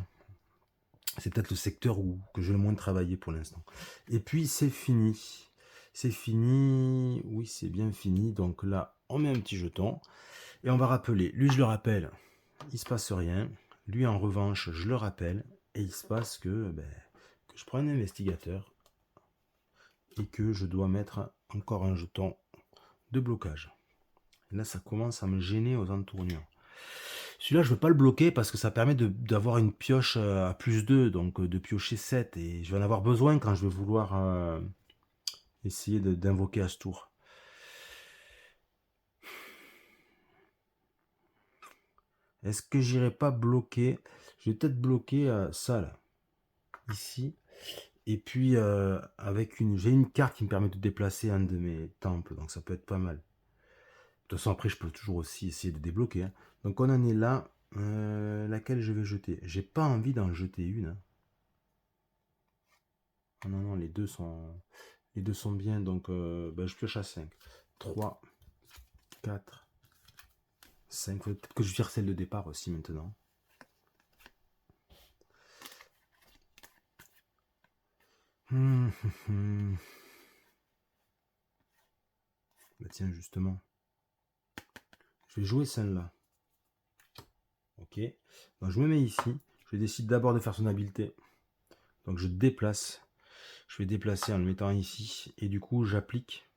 Speaker 1: C'est peut-être le secteur que je vais le moins travailler pour l'instant. Et puis c'est fini. C'est fini. Oui, c'est bien fini. Donc là, on met un petit jeton. Et on va rappeler. Lui, je le rappelle, il se passe rien. Lui, en revanche, je le rappelle. Et il se passe que je prends un investigateur. Et que je dois mettre encore un jeton de blocage. Et là, ça commence à me gêner aux entournures. Celui-là, je ne veux pas le bloquer parce que ça permet d'avoir une pioche à plus 2, donc de piocher 7. Et je vais en avoir besoin quand je vais vouloir essayer d'invoquer à ce tour. Est-ce que j'irai pas bloquer? Je vais peut-être bloquer ça, là. Ici. Et puis, j'ai une carte qui me permet de déplacer un de mes temples, donc ça peut être pas mal. De toute façon, après, je peux toujours aussi essayer de débloquer. Hein. Donc, on en est là. Laquelle je vais jeter? J'ai pas envie d'en jeter une. Hein. Oh non, non, les deux sont bien. Donc, je pioche à 5. 3, 4, 5. Peut-être que je vire celle de départ aussi maintenant. Bah tiens, justement. Je vais jouer celle-là. Ok. Donc, je me mets ici. Je décide d'abord de faire son habileté. Donc, je déplace. Je vais déplacer en le mettant ici. Et du coup, j'applique.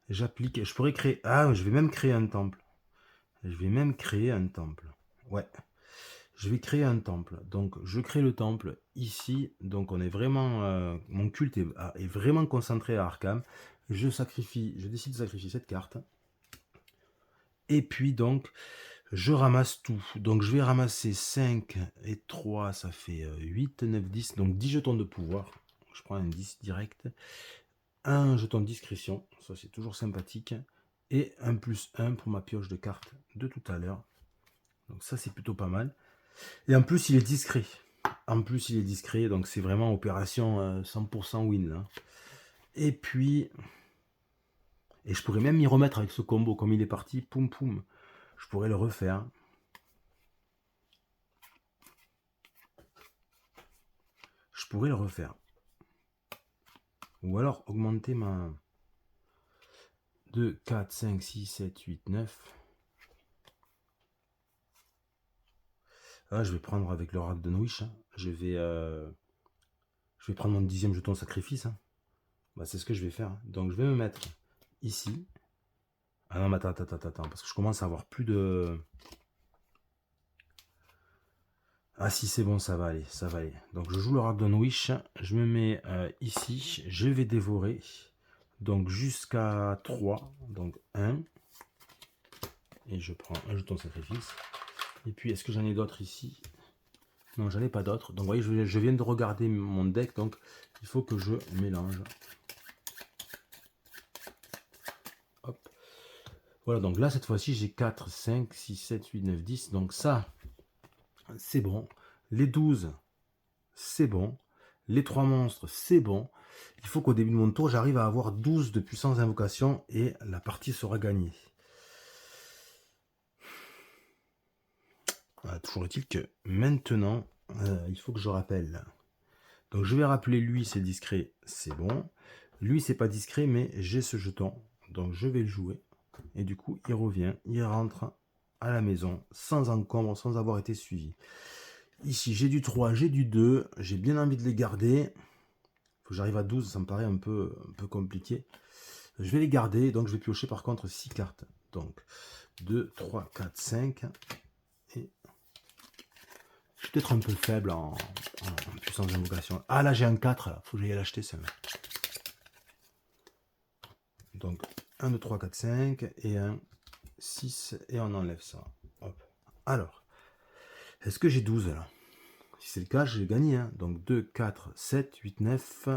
Speaker 1: J'applique. Je pourrais créer... Ah, je vais même créer un temple. Je vais même créer un temple. Ouais. Je vais créer un temple. Donc, je crée le temple ici. Donc, on est vraiment... mon culte est vraiment concentré à Arkham. Je décide de sacrifier cette carte. Et puis, donc, je ramasse tout. Donc, je vais ramasser 5 et 3, ça fait 8, 9, 10. Donc, 10 jetons de pouvoir. Je prends un 10 direct. Un jeton de discrétion. Ça, c'est toujours sympathique. Et un plus 1 pour ma pioche de cartes de tout à l'heure. Donc, ça, c'est plutôt pas mal. Et en plus, il est discret. Donc c'est vraiment opération 100% win. Là. Et puis... Et je pourrais même m'y remettre avec ce combo. Comme il est parti, poum poum. Je pourrais le refaire. Ou alors augmenter ma... 2, 4, 5, 6, 7, 8, 9. Ah, je vais prendre avec le rack de Nwish. Hein. Je vais prendre mon 10e jeton de sacrifice. Hein. Bah, c'est ce que je vais faire. Hein. Donc je vais me mettre ici. Ah non, mais attends. Parce que je commence à avoir plus de... Ah si c'est bon, ça va aller. Donc je joue le Ragdown Wish, je me mets ici, je vais dévorer. Donc jusqu'à 3, donc 1. Et je prends un jeton de sacrifice. Et puis est-ce que j'en ai d'autres ici? Non, j'en ai pas d'autres. Donc vous voyez, je viens de regarder mon deck, donc il faut que je mélange. Hop. Voilà, donc là cette fois-ci j'ai 4, 5, 6, 7, 8, 9, 10. Donc ça, c'est bon. Les 12, c'est bon. Les 3 monstres, c'est bon. Il faut qu'au début de mon tour, j'arrive à avoir 12 de puissance d'invocation et la partie sera gagnée. Voilà, toujours est-il que maintenant, il faut que je rappelle. Donc je vais rappeler lui, c'est discret, c'est bon. Lui, c'est pas discret, mais j'ai ce jeton. Donc je vais le jouer. Et du coup, il revient, il rentre à la maison, sans encombre, sans avoir été suivi. Ici, j'ai du 3, j'ai du 2. J'ai bien envie de les garder. Faut que j'arrive à 12, ça me paraît un peu compliqué. Je vais les garder, donc je vais piocher par contre 6 cartes. Donc 2, 3, 4, 5. Et je suis peut-être un peu faible en puissance d'invocation. Ah là j'ai un 4, là. Faut que j'aille l'acheter celle-là. Donc 1, 2, 3, 4, 5 et 1, 6 et on enlève ça. Hop. Alors, est-ce que j'ai 12 là? Si c'est le cas, j'ai gagné. Hein. Donc 2, 4, 7, 8, 9,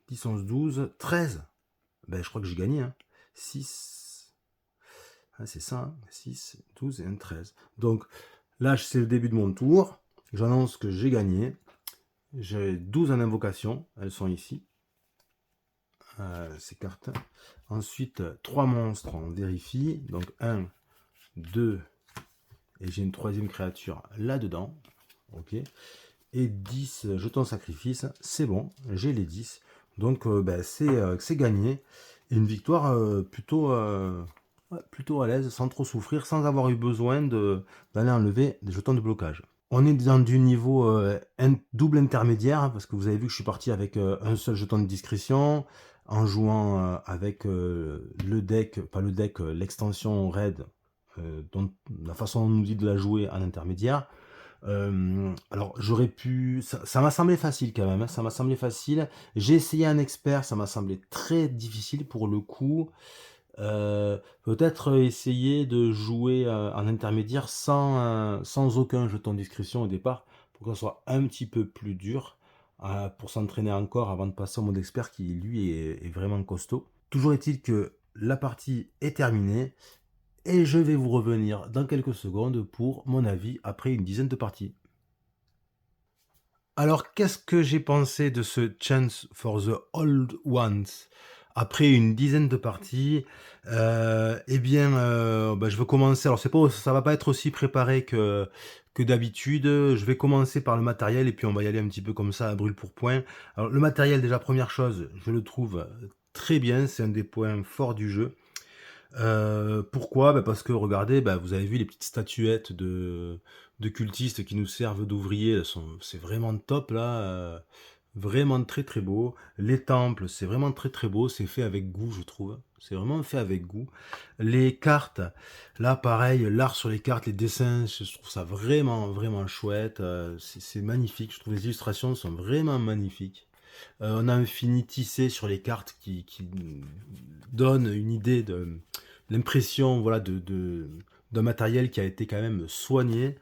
Speaker 1: 10, 11, 12, 13. Ben, je crois que j'ai gagné. Hein. 6. Ah, c'est ça. Hein. 6, 12 et 1, 13. Donc là, c'est le début de mon tour. J'annonce que j'ai gagné. J'ai 12 en invocation. Elles sont ici. Ces cartes. Ensuite, 3 monstres, on vérifie. Donc 1, 2, et j'ai une troisième créature là-dedans. Ok. Et 10 jetons sacrifice, c'est bon, j'ai les 10. Donc ben, c'est gagné. Et une victoire plutôt à l'aise, sans trop souffrir, sans avoir eu besoin d'aller enlever des jetons de blocage. On est dans du niveau double intermédiaire, hein, parce que vous avez vu que je suis parti avec un seul jeton de discrétion, en jouant avec le deck, pas le deck, l'extension raid, dont la façon dont on nous dit de la jouer en intermédiaire. Alors j'aurais pu, ça m'a semblé facile quand même, hein, ça m'a semblé facile. J'ai essayé un expert, ça m'a semblé très difficile pour le coup. Peut-être essayer de jouer en intermédiaire sans aucun jeton de discrétion au départ, pour que ça soit un petit peu plus dur, pour s'entraîner encore avant de passer au mode expert qui lui est vraiment costaud. Toujours est-il que la partie est terminée. Et je vais vous revenir dans quelques secondes pour mon avis après une dizaine de parties. Alors, qu'est-ce que j'ai pensé de ce Chance for the Old Ones après une dizaine de parties? Eh bien, je vais commencer. Alors, ça va pas être aussi préparé que d'habitude. Je vais commencer par le matériel et puis on va y aller un petit peu comme ça, à brûle pour point. Alors, le matériel, déjà, première chose, je le trouve très bien. C'est un des points forts du jeu. Pourquoi? Parce que regardez, vous avez vu les petites statuettes de cultistes qui nous servent d'ouvriers, c'est vraiment top là, vraiment très très beau. Les temples, c'est vraiment très très beau, c'est fait avec goût, je trouve. C'est vraiment fait avec goût. Les cartes, là pareil, l'art sur les cartes, les dessins, je trouve ça vraiment vraiment chouette. C'est magnifique, je trouve les illustrations sont vraiment magnifiques. On a un fini tissé sur les cartes qui donne une idée de l'impression voilà, d'un matériel qui a été quand même soigné.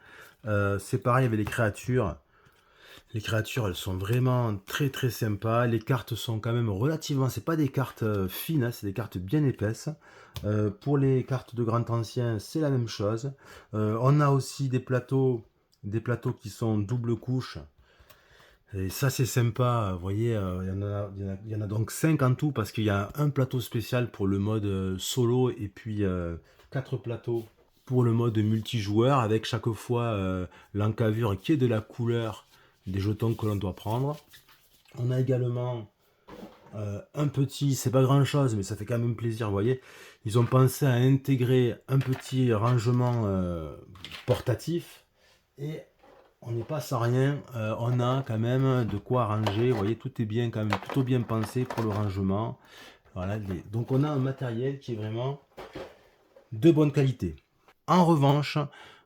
Speaker 1: C'est pareil avec les créatures. Les créatures, elles sont vraiment très très sympas. Les cartes sont quand même relativement... C'est pas des cartes fines, hein, c'est des cartes bien épaisses. Pour les cartes de Grand Ancien, c'est la même chose. On a aussi des plateaux qui sont double couche. Et ça, c'est sympa. Vous voyez, il y en a donc 5 en tout parce qu'il y a un plateau spécial pour le mode solo et puis 4 plateaux pour le mode multijoueur avec chaque fois l'encavure qui est de la couleur des jetons que l'on doit prendre. On a également un petit, c'est pas grand chose, mais ça fait quand même plaisir. Vous voyez, ils ont pensé à intégrer un petit rangement portatif et on n'est pas sans rien, on a quand même de quoi ranger. Vous voyez, tout est bien quand même plutôt bien pensé pour le rangement. Voilà, donc on a un matériel qui est vraiment de bonne qualité. En revanche,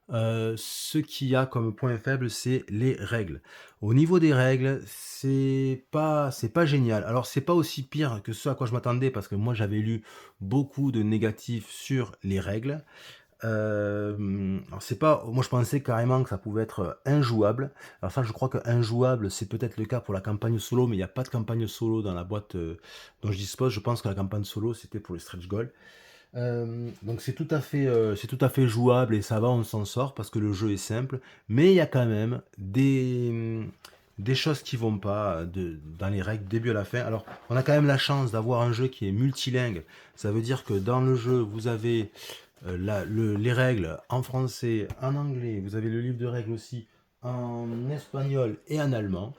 Speaker 1: ce qu'il y a comme point faible, c'est les règles. Au niveau des règles, c'est pas génial. Alors c'est pas aussi pire que ce à quoi je m'attendais parce que moi j'avais lu beaucoup de négatifs sur les règles. Alors c'est pas, moi je pensais carrément que ça pouvait être injouable. Alors ça, je crois que injouable, c'est peut-être le cas pour la campagne solo, mais il n'y a pas de campagne solo dans la boîte dont je dispose. Je pense que la campagne solo, c'était pour les stretch goals. Donc c'est tout à fait jouable et ça va, on s'en sort parce que le jeu est simple, mais il y a quand même des choses qui vont pas dans les règles, du début à la fin. Alors, on a quand même la chance d'avoir un jeu qui est multilingue. Ça veut dire que dans le jeu, vous avez les règles en français, en anglais, vous avez le livre de règles aussi en espagnol et en allemand.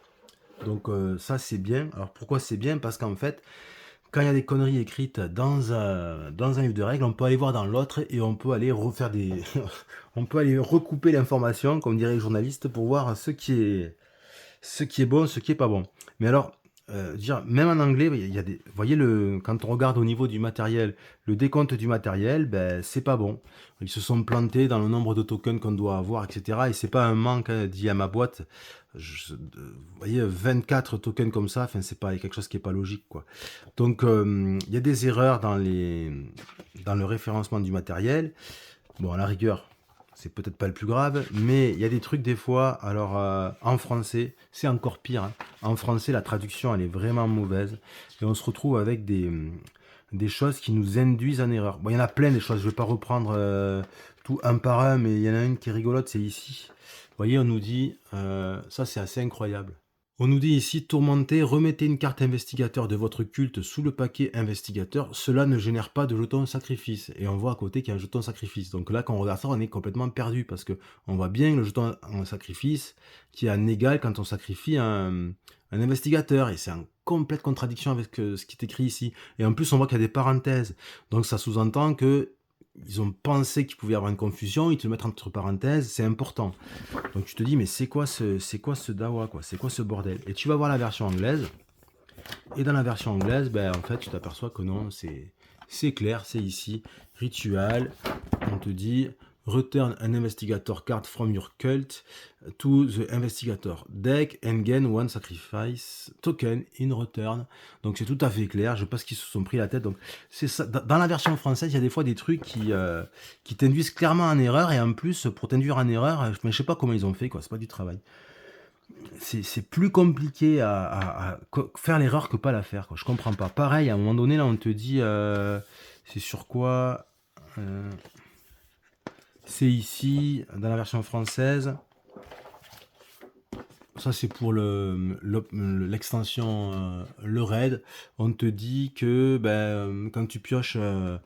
Speaker 1: Donc ça c'est bien. Alors pourquoi c'est bien? Parce qu'en fait, quand il y a des conneries écrites dans un livre de règles, on peut aller voir dans l'autre et on peut aller refaire des... on peut aller recouper l'information, comme dirait les journalistes, pour voir ce qui est bon, ce qui est pas bon. Mais alors, même en anglais, il y a des, vous voyez, quand on regarde au niveau du matériel, le décompte du matériel, ben, c'est pas bon. Ils se sont plantés dans le nombre de tokens qu'on doit avoir, etc. Et c'est pas un manque, hein, dit à ma boîte. Vous voyez, 24 tokens comme ça, enfin, c'est pas quelque chose qui est pas logique, quoi. Donc, il y a des erreurs dans le référencement du matériel. Bon, à la rigueur, c'est peut-être pas le plus grave, mais il y a des trucs des fois, alors en français, c'est encore pire, hein. En français, la traduction, elle est vraiment mauvaise, et on se retrouve avec des choses qui nous induisent en erreur. Bon, il y en a plein des choses, je vais pas reprendre tout un par un, mais il y en a une qui est rigolote, c'est ici. Vous voyez, on nous dit, ça c'est assez incroyable. On nous dit ici, tourmenter, remettez une carte investigateur de votre culte sous le paquet investigateur. Cela ne génère pas de jeton sacrifice. Et on voit à côté qu'il y a un jeton sacrifice. Donc là, quand on regarde ça, on est complètement perdu parce que on voit bien le jeton en sacrifice qui est en égal quand on sacrifie un investigateur. Et c'est en complète contradiction avec ce qui est écrit ici. Et en plus, on voit qu'il y a des parenthèses. Donc ça sous-entend que ils ont pensé qu'il pouvait y avoir une confusion, ils te le mettent entre parenthèses, c'est important. Donc tu te dis, mais c'est quoi ce dawa, quoi? C'est quoi ce bordel? Et tu vas voir la version anglaise. Et dans la version anglaise, ben, en fait, tu t'aperçois que non, c'est clair, c'est ici. Ritual, on te dit return an investigator card from your cult to the investigator deck and gain one sacrifice token in return. Donc c'est tout à fait clair, je sais pas ce qu'ils se sont pris la tête. Donc c'est ça. Dans la version française, il y a des fois des trucs qui t'induisent clairement en erreur, et en plus, pour t'induire en erreur, mais je sais pas comment ils ont fait, quoi, c'est pas du travail. C'est plus compliqué à faire l'erreur que pas la faire, quoi. Je comprends pas. Pareil, à un moment donné, là, on te dit, c'est sur quoi? euh, c'est ici, dans la version française. Ça, c'est pour l'extension le raid. On te dit que quand tu pioches un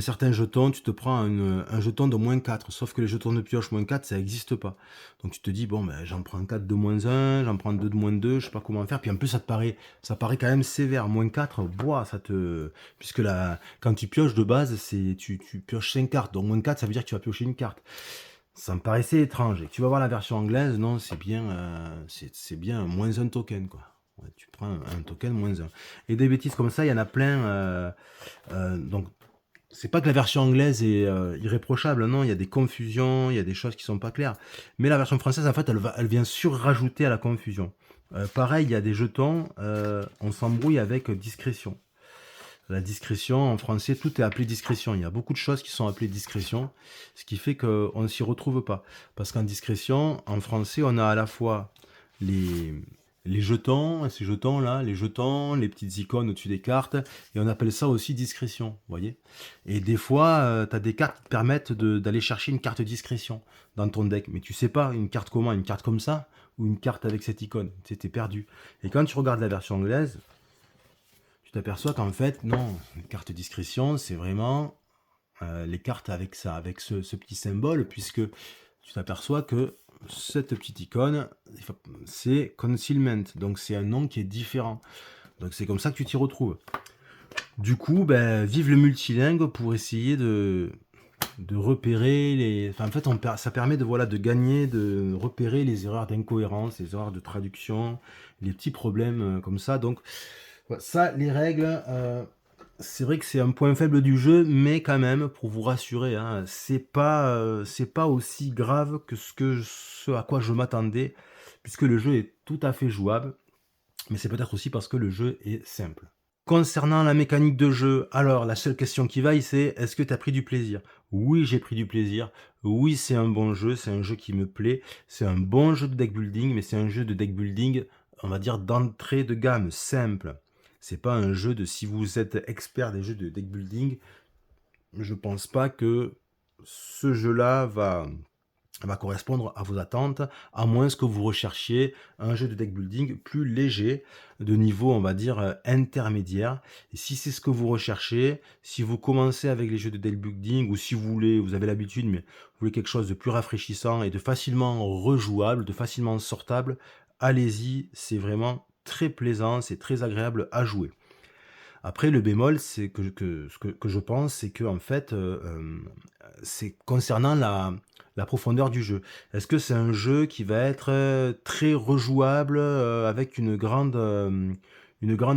Speaker 1: certain jeton, tu te prends un jeton de -4. Sauf que les jetons de pioche -4, ça n'existe pas. Donc tu te dis, bon, ben, j'en prends 4 de -1, j'en prends 2 de -2, je sais pas comment faire. Puis en plus, ça paraît quand même sévère. -4, boah, puisque là, quand tu pioches de base, tu pioches 5 cartes. Donc -4, ça veut dire que tu vas piocher une carte. Ça me paraissait étrange. Et tu vas voir la version anglaise, non, c'est bien -1 token, quoi. Ouais, tu prends un token -1. Et des bêtises comme ça, il y en a plein. Donc, c'est pas que la version anglaise est irréprochable, non, il y a des confusions, il y a des choses qui sont pas claires. Mais la version française, en fait, elle vient surrajouter à la confusion. Pareil, il y a des jetons, on s'embrouille avec discrétion. La discrétion, en français, tout est appelé discrétion. Il y a beaucoup de choses qui sont appelées discrétion, ce qui fait qu'on ne s'y retrouve pas. Parce qu'en discrétion, en français, on a à la fois les, les jetons, ces jetons-là, les jetons, les petites icônes au-dessus des cartes, et on appelle ça aussi discrétion, vous voyez. Et des fois, tu as des cartes qui te permettent d'aller chercher une carte discrétion dans ton deck, mais tu sais pas une carte comment, une carte comme ça, ou une carte avec cette icône, tu es perdu. Et quand tu regardes la version anglaise, tu t'aperçois qu'en fait, non, une carte discrétion, c'est vraiment les cartes avec ça, avec ce petit symbole, puisque tu t'aperçois que cette petite icône, c'est concealment, donc c'est un nom qui est différent. Donc c'est comme ça que tu t'y retrouves. Du coup, vive le multilingue pour essayer de repérer les... Enfin, en fait, ça permet de gagner, de repérer les erreurs d'incohérence, les erreurs de traduction, les petits problèmes comme ça. Donc, ouais, ça, les règles, c'est vrai que c'est un point faible du jeu, mais quand même, pour vous rassurer, hein, c'est pas aussi grave que ce à quoi je m'attendais, puisque le jeu est tout à fait jouable, mais c'est peut-être aussi parce que le jeu est simple. Concernant la mécanique de jeu, alors la seule question qui vaille, c'est est-ce que tu as pris du plaisir? Oui, j'ai pris du plaisir. Oui, c'est un bon jeu, c'est un jeu qui me plaît. C'est un bon jeu de deck building, mais c'est un jeu de deck building, on va dire, d'entrée de gamme, simple. C'est pas un jeu de si vous êtes expert des jeux de deck building, je pense pas que ce jeu-là va correspondre à vos attentes, à moins que vous recherchiez un jeu de deck building plus léger, de niveau, on va dire, intermédiaire. Et si c'est ce que vous recherchez, si vous commencez avec les jeux de deck building ou si vous avez l'habitude, mais vous voulez quelque chose de plus rafraîchissant et de facilement rejouable, de facilement sortable, allez-y, c'est vraiment très plaisant, c'est très agréable à jouer. Après le bémol, c'est que je pense, c'est qu'en fait, c'est concernant la profondeur du jeu. Est-ce que c'est un jeu qui va être, très rejouable, avec une grande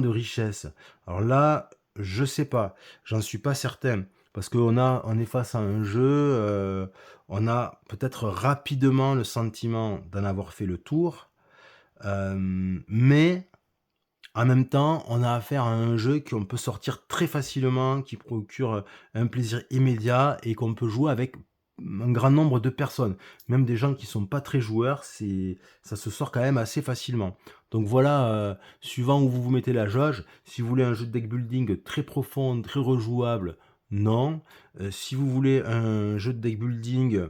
Speaker 1: richesse? Alors là, je sais pas, j'en suis pas certain parce on est face à un jeu, on a peut-être rapidement le sentiment d'en avoir fait le tour, mais en même temps, on a affaire à un jeu qu'on peut sortir très facilement, qui procure, un plaisir immédiat et qu'on peut jouer avec un grand nombre de personnes. Même des gens qui sont pas très joueurs, ça se sort quand même assez facilement. Donc voilà, suivant où vous vous mettez la jauge, si vous voulez un jeu de deck building très profond, très rejouable, non. Si vous voulez un jeu de deck building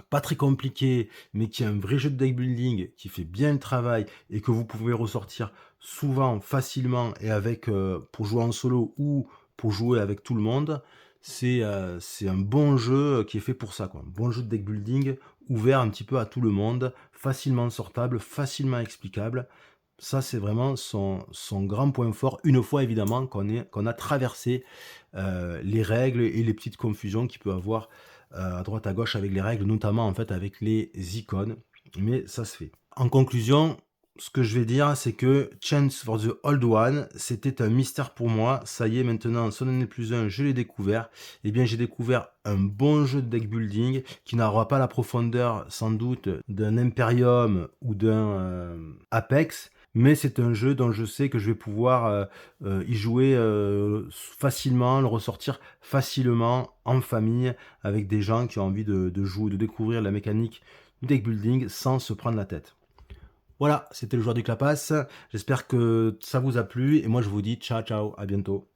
Speaker 1: pas très compliqué, mais qui est un vrai jeu de deck building, qui fait bien le travail et que vous pouvez ressortir souvent, facilement et avec, pour jouer en solo ou pour jouer avec tout le monde, c'est un bon jeu, qui est fait pour ça, quoi. Un bon jeu de deck building, ouvert un petit peu à tout le monde, facilement sortable, facilement explicable. Ça, c'est vraiment son grand point fort, une fois évidemment qu'on a traversé, les règles et les petites confusions qu'il peut avoir, à droite à gauche avec les règles, notamment en fait avec les icônes, mais ça se fait. En conclusion, ce que je vais dire, c'est que Chance for the Old One, c'était un mystère pour moi. Ça y est, maintenant, son année plus un, je l'ai découvert. Eh bien, j'ai découvert un bon jeu de deck building qui n'aura pas la profondeur, sans doute, d'un Imperium ou d'un Apex, mais c'est un jeu dont je sais que je vais pouvoir y jouer facilement, le ressortir facilement en famille avec des gens qui ont envie de jouer, de découvrir la mécanique du deck building sans se prendre la tête. Voilà, c'était le joueur du Clapas. J'espère que ça vous a plu et moi je vous dis ciao ciao, à bientôt.